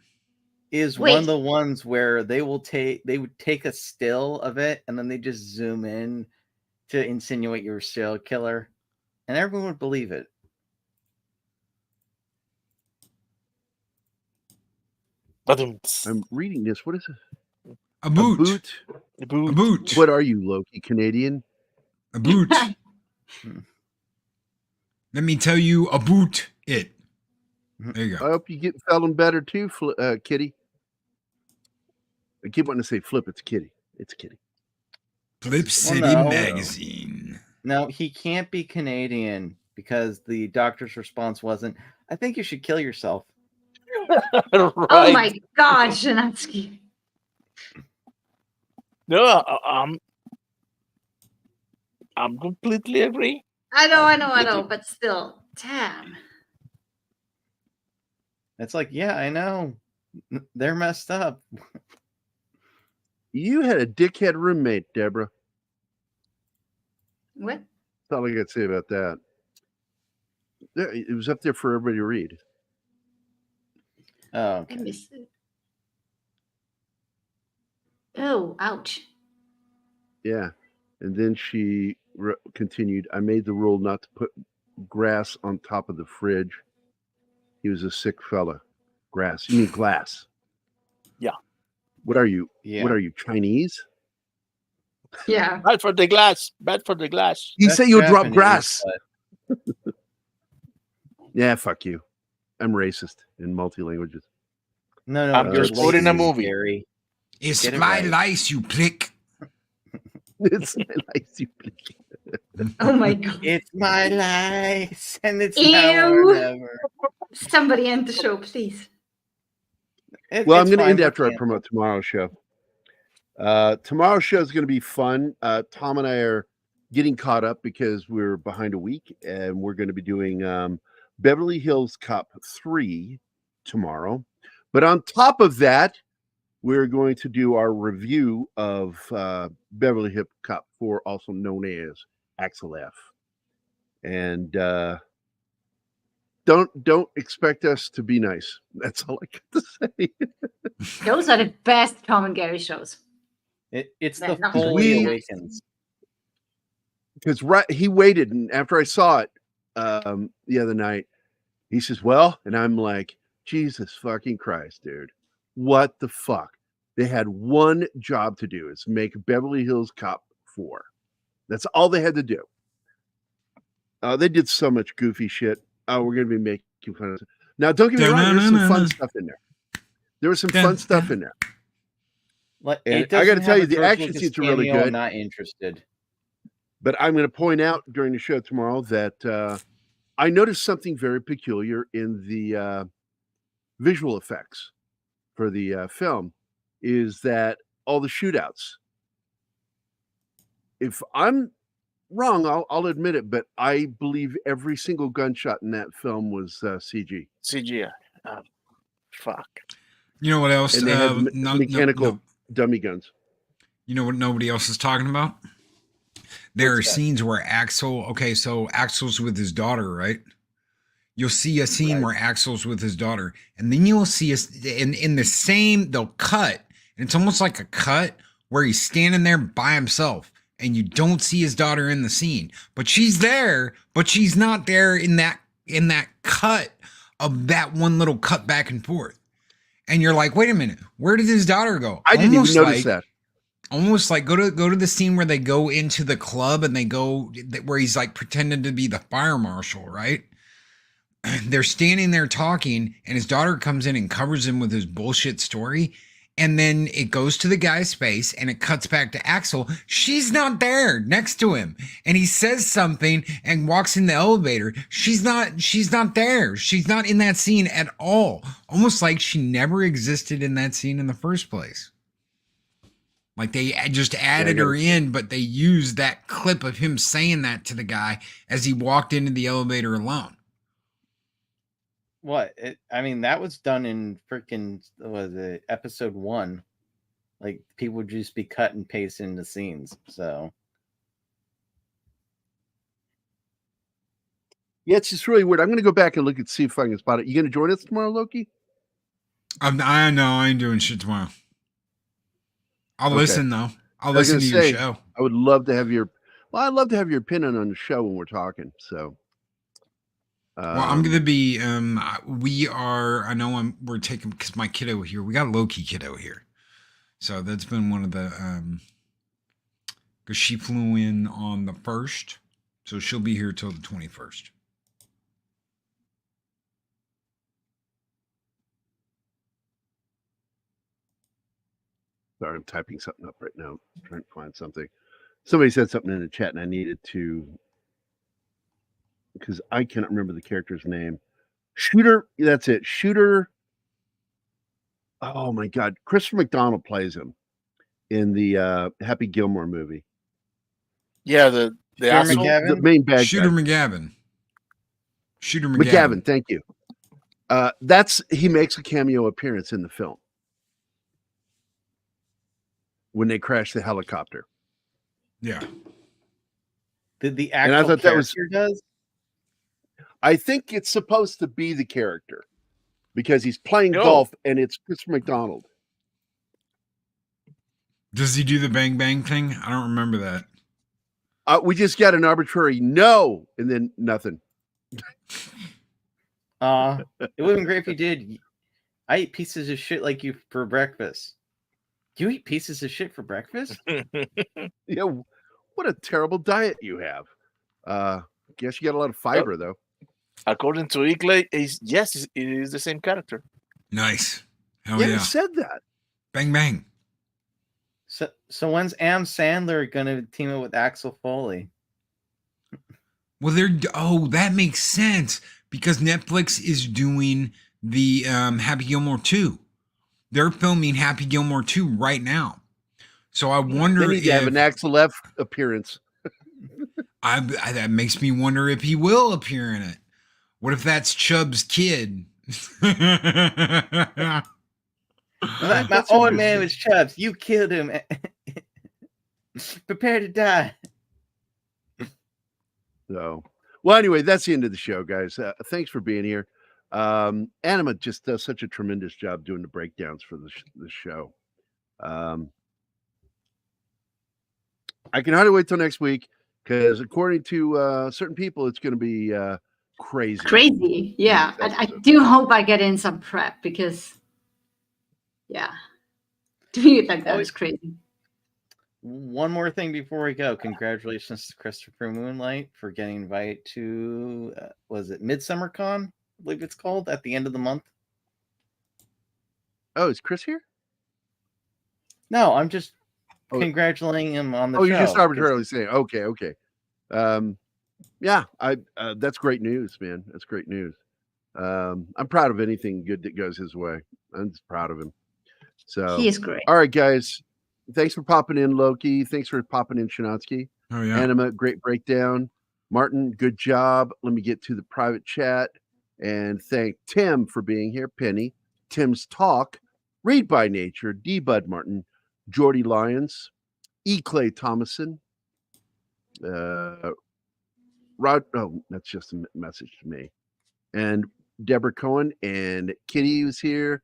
is Wait. one of the ones where they would take a still of it and then they just zoom in to insinuate you're a serial killer, and everyone would believe it. I'm reading this. What is it? A boot. A boot? A boot. What are you, Loki? Canadian? A boot. Let me tell you about it. There you I go. hope you get feeling better too, Kitty. I keep wanting to say Flip. It's Kitty. It's Kitty. Flip City no. Magazine. No, he can't be Canadian because the doctor's response wasn't, I think you should kill yourself. Oh my God, Shanatsky. No, I'm completely agree. I know, but still, damn. It's like, yeah, I know. They're messed up. You had a dickhead roommate, Deborah. What? That's all I got to say about that. It was up there for everybody to read. Oh, I okay. missed it. Oh, ouch. Yeah. And then she continued, I made the rule not to put grass on top of the fridge. He was a sick fella. Grass. You mean glass? Yeah. What are you? Yeah. What are you, Chinese? Yeah. Bad for the glass. Bad for the glass. You That's say you'll drop Japanese, grass. but- Yeah, fuck you. I'm racist in multi languages. No, I'm you're just quoting a lazy, movie. Gary. It's Get it my right. lice, you prick. It's like you. Oh my God. It's my life, and it's Ew. now or never. Somebody end the show, please. Well, I'm It's going to fine, end we'll after I cancel. promote tomorrow's show. Tomorrow's show is going to be fun. Tom and I are getting caught up because we're behind a week, and we're going to be doing Beverly Hills Cop 3 tomorrow. But on top of that, we're going to do our review of Beverly Hills Cop 4, also known as Axel F. And don't expect us to be nice. That's all I got to say. Those are the best Tom and Gary shows. It's Man, the not Foley we- Awakens. Because he waited, and after I saw it the other night, he says, well, and I'm like, Jesus fucking Christ, dude. What the fuck? They had one job to do, is make Beverly Hills Cop 4. That's all they had to do. They did so much goofy shit. Oh, we're going to be making fun of it. Now, don't get me wrong, there's some fun stuff in there. There was some fun stuff in there. Like, And it I gotta doesn't tell have you, a the George action Lucas scenes are really cameo, I'm good. not interested. But I'm going to point out during the show tomorrow that I noticed something very peculiar in the visual effects for the film, is that all the shootouts. If I'm wrong, I'll admit it, but I believe every single gunshot in that film was CG. CGI. Fuck. You know what else? And they had mechanical dummy guns. You know what nobody else is talking about? There What's are that? scenes where Axel's with his daughter, right? you'll see a scene where Axel's with his daughter, and then you'll see us in the same, they'll cut, and it's almost like a cut where he's standing there by himself, and you don't see his daughter in the scene, but she's there, but she's not there in that cut of that one little cut back and forth. And you're like, wait a minute, where did his daughter go? I didn't even notice that. Almost like go to the scene where they go into the club and they go where he's like pretending to be the fire marshal, right? They're standing there talking, and his daughter comes in and covers him with his bullshit story. And then it goes to the guy's face and it cuts back to Axel. She's not there next to him. And he says something and walks in the elevator. She's not there. She's not in that scene at all. Almost like she never existed in that scene in the first place. Like they just added her in, but they used that clip of him saying that to the guy as he walked into the elevator alone. What? I mean, that was done in freaking, was it episode 1? Like, people would just be cut and paste into scenes. So, yeah, it's just really weird. I'm going to go back and look and see if I can spot it. You going to join us tomorrow, Loki? I know I ain't doing shit tomorrow. I'll listen though. I'll listen to your show. I would love to have your. Well, I'd love to have your opinion on the show when we're talking. So. Well, I'm gonna be. We're taking because my kiddo here. We got a Loki kiddo here, so that's been one of the. Because she flew in on the 1st, so she'll be here till the 21st. Sorry, I'm typing something up right now. I'm trying to find something. Somebody said something in the chat, and I needed to. Because I cannot remember the character's name. Shooter, that's it. Shooter. Oh my God. Christopher McDonald plays him in the Happy Gilmore movie. Yeah, the main bad Shooter guy. McGavin. Shooter McGavin, thank you. He makes a cameo appearance in the film when they crash the helicopter. Yeah. Did the actual character does? I think it's supposed to be the character because he's playing golf and it's Christopher McDonald. Does he do the bang bang thing? I don't remember that. We just got an arbitrary no and then nothing. It would have been great if you did. I eat pieces of shit like you for breakfast. Do you eat pieces of shit for breakfast? Yeah, what a terrible diet you have. Guess you got a lot of fiber though. According to Igley, yes, it is the same character. Nice. Hell yeah, yeah. He said that. Bang bang. So when's Adam Sandler gonna team up with Axel Foley? Well, that makes sense because Netflix is doing the Happy Gilmore 2. They're filming Happy Gilmore 2 right now. So I wonder if have an Axel F appearance. That makes me wonder if he will appear in it. What if that's Chubb's kid? My old man was Chubb's. You killed him. Prepare to die. So, well, anyway, that's the end of the show, guys. Thanks for being here. Anima just does such a tremendous job doing the breakdowns for the show. I can hardly wait till next week because according to certain people, it's going to be crazy. Yeah. I do hope I get in some prep because, yeah, doing it like that is crazy. One more thing before we go. Congratulations to Christopher Moonlight for getting invited to, was it Midsummer Con? I believe it's called at the end of the month. Oh, is Chris here? No, I'm just congratulating him on the show. Oh, you're just arbitrarily saying, okay. Yeah, that's great news, man. That's great news. I'm proud of anything good that goes his way. I'm just proud of him. So he is great. All right, guys. Thanks for popping in, Loki. Thanks for popping in, Shinatsky. Oh, yeah. Anima, great breakdown. Martin, good job. Let me get to the private chat and thank Tim for being here. Penny, Tim's Talk, Read by Nature, D. Bud Martin, Jordy Lyons, E. Clay Thomason, Rod. Oh, that's just a message to me. and Deborah Cohen and Kitty was here.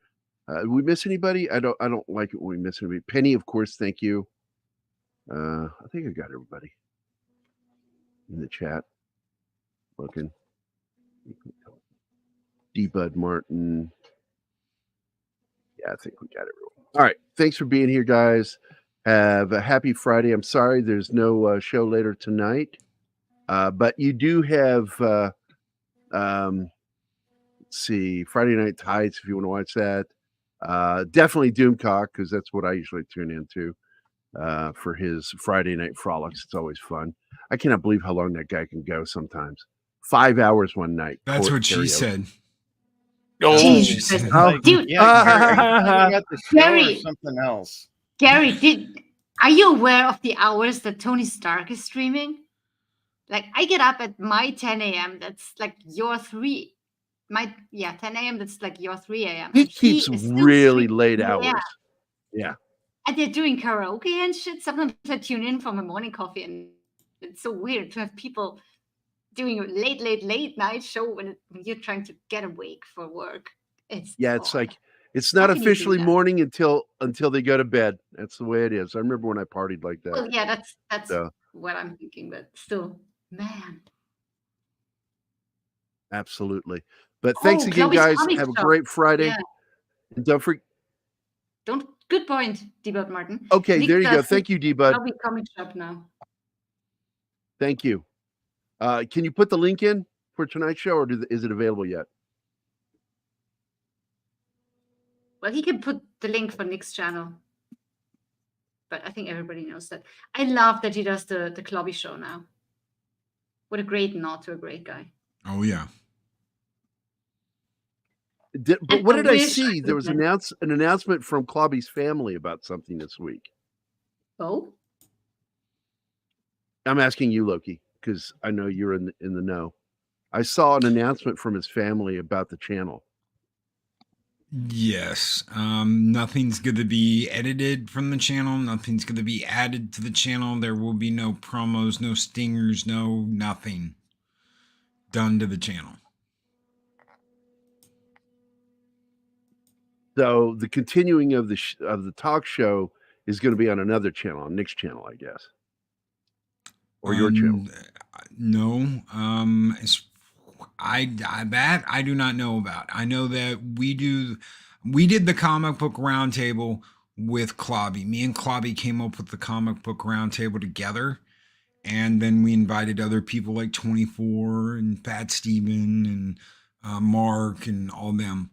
Did we miss anybody? I don't like it when we miss anybody. Penny, of course, thank you. I think I got everybody in the chat. Looking. D. Bud Martin. Yeah, I think we got everyone. All right. Thanks for being here, guys. Have a happy Friday. I'm sorry there's no show later tonight. But you do have let's see, Friday Night Tights if you want to watch that. Definitely Doomcock, because that's what I usually tune into for his Friday night frolics. It's always fun. I cannot believe how long that guy can go sometimes. 5 hours one night. That's what she said. Oh, Jesus. Dude. Yeah, Gary, the show Gary. or something else. Gary, are you aware of the hours that Tony Stark is streaming? Like, I get up at my 10 a.m. That's like your 3. 10 a.m. That's like your 3 a.m. He keeps really late hours. Yeah. And they're doing karaoke and shit. Sometimes I tune in for my morning coffee, and it's so weird to have people doing a late night show when you're trying to get awake for work. It's like it's not officially morning until they go to bed. That's the way it is. I remember when I partied like that. Well, yeah, that's what I'm thinking, but still, man. Absolutely. But thanks again, guys. Have a great Friday. Yeah. And Good point, D-Bud Martin. Okay, Nick, there you go. Thank you, D-Bud. I'll be coming shop now. Thank you. Can you put the link in for tonight's show, or is it available yet? Well, he can put the link for Nick's channel. But I think everybody knows that. I love that he does the Clubby show now. What a great nod to a great guy. Oh, yeah. But what did I see? There was an announcement from Clobby's family about something this week. Oh? I'm asking you, Loki, because I know you're in the know. I saw an announcement from his family about the channel. Yes. Nothing's going to be edited from the channel. Nothing's going to be added to the channel. There will be no promos, no stingers, nothing done to the channel. So the continuing of the talk show is going to be on another channel, on Nick's channel, I guess, or your channel. No, I do not know about. I know that we did the comic book roundtable with Clobby. Me and Clobby came up with the comic book roundtable together, and then we invited other people like 24 and Pat Steven and Mark and all them.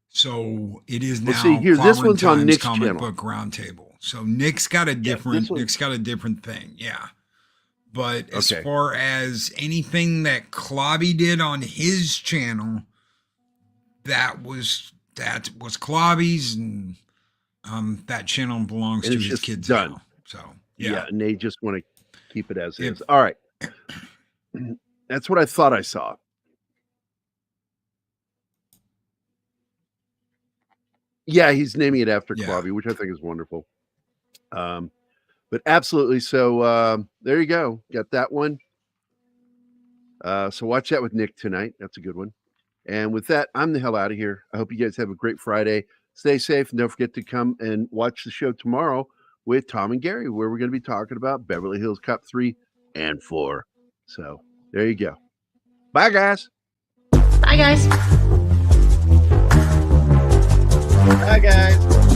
So it is now. See, here, this one's on Nick's comic channel. book roundtable. So Nick's got a different. Nick's got a different thing. Yeah. But as far as anything that Clobby did on his channel, that was Clobby's, and that channel belongs to his kids now. So yeah, and they just want to keep it as is. All right, that's what I thought I saw. Yeah, he's naming it after Clobby, which I think is wonderful. But absolutely. So there you go. Got that one. So watch that with Nick tonight. That's a good one. And with that, I'm the hell out of here. I hope you guys have a great Friday. Stay safe. And don't forget to come and watch the show tomorrow with Tom and Gary, where we're going to be talking about Beverly Hills Cop 3 and 4. So there you go. Bye, guys. Bye, guys. Bye, guys.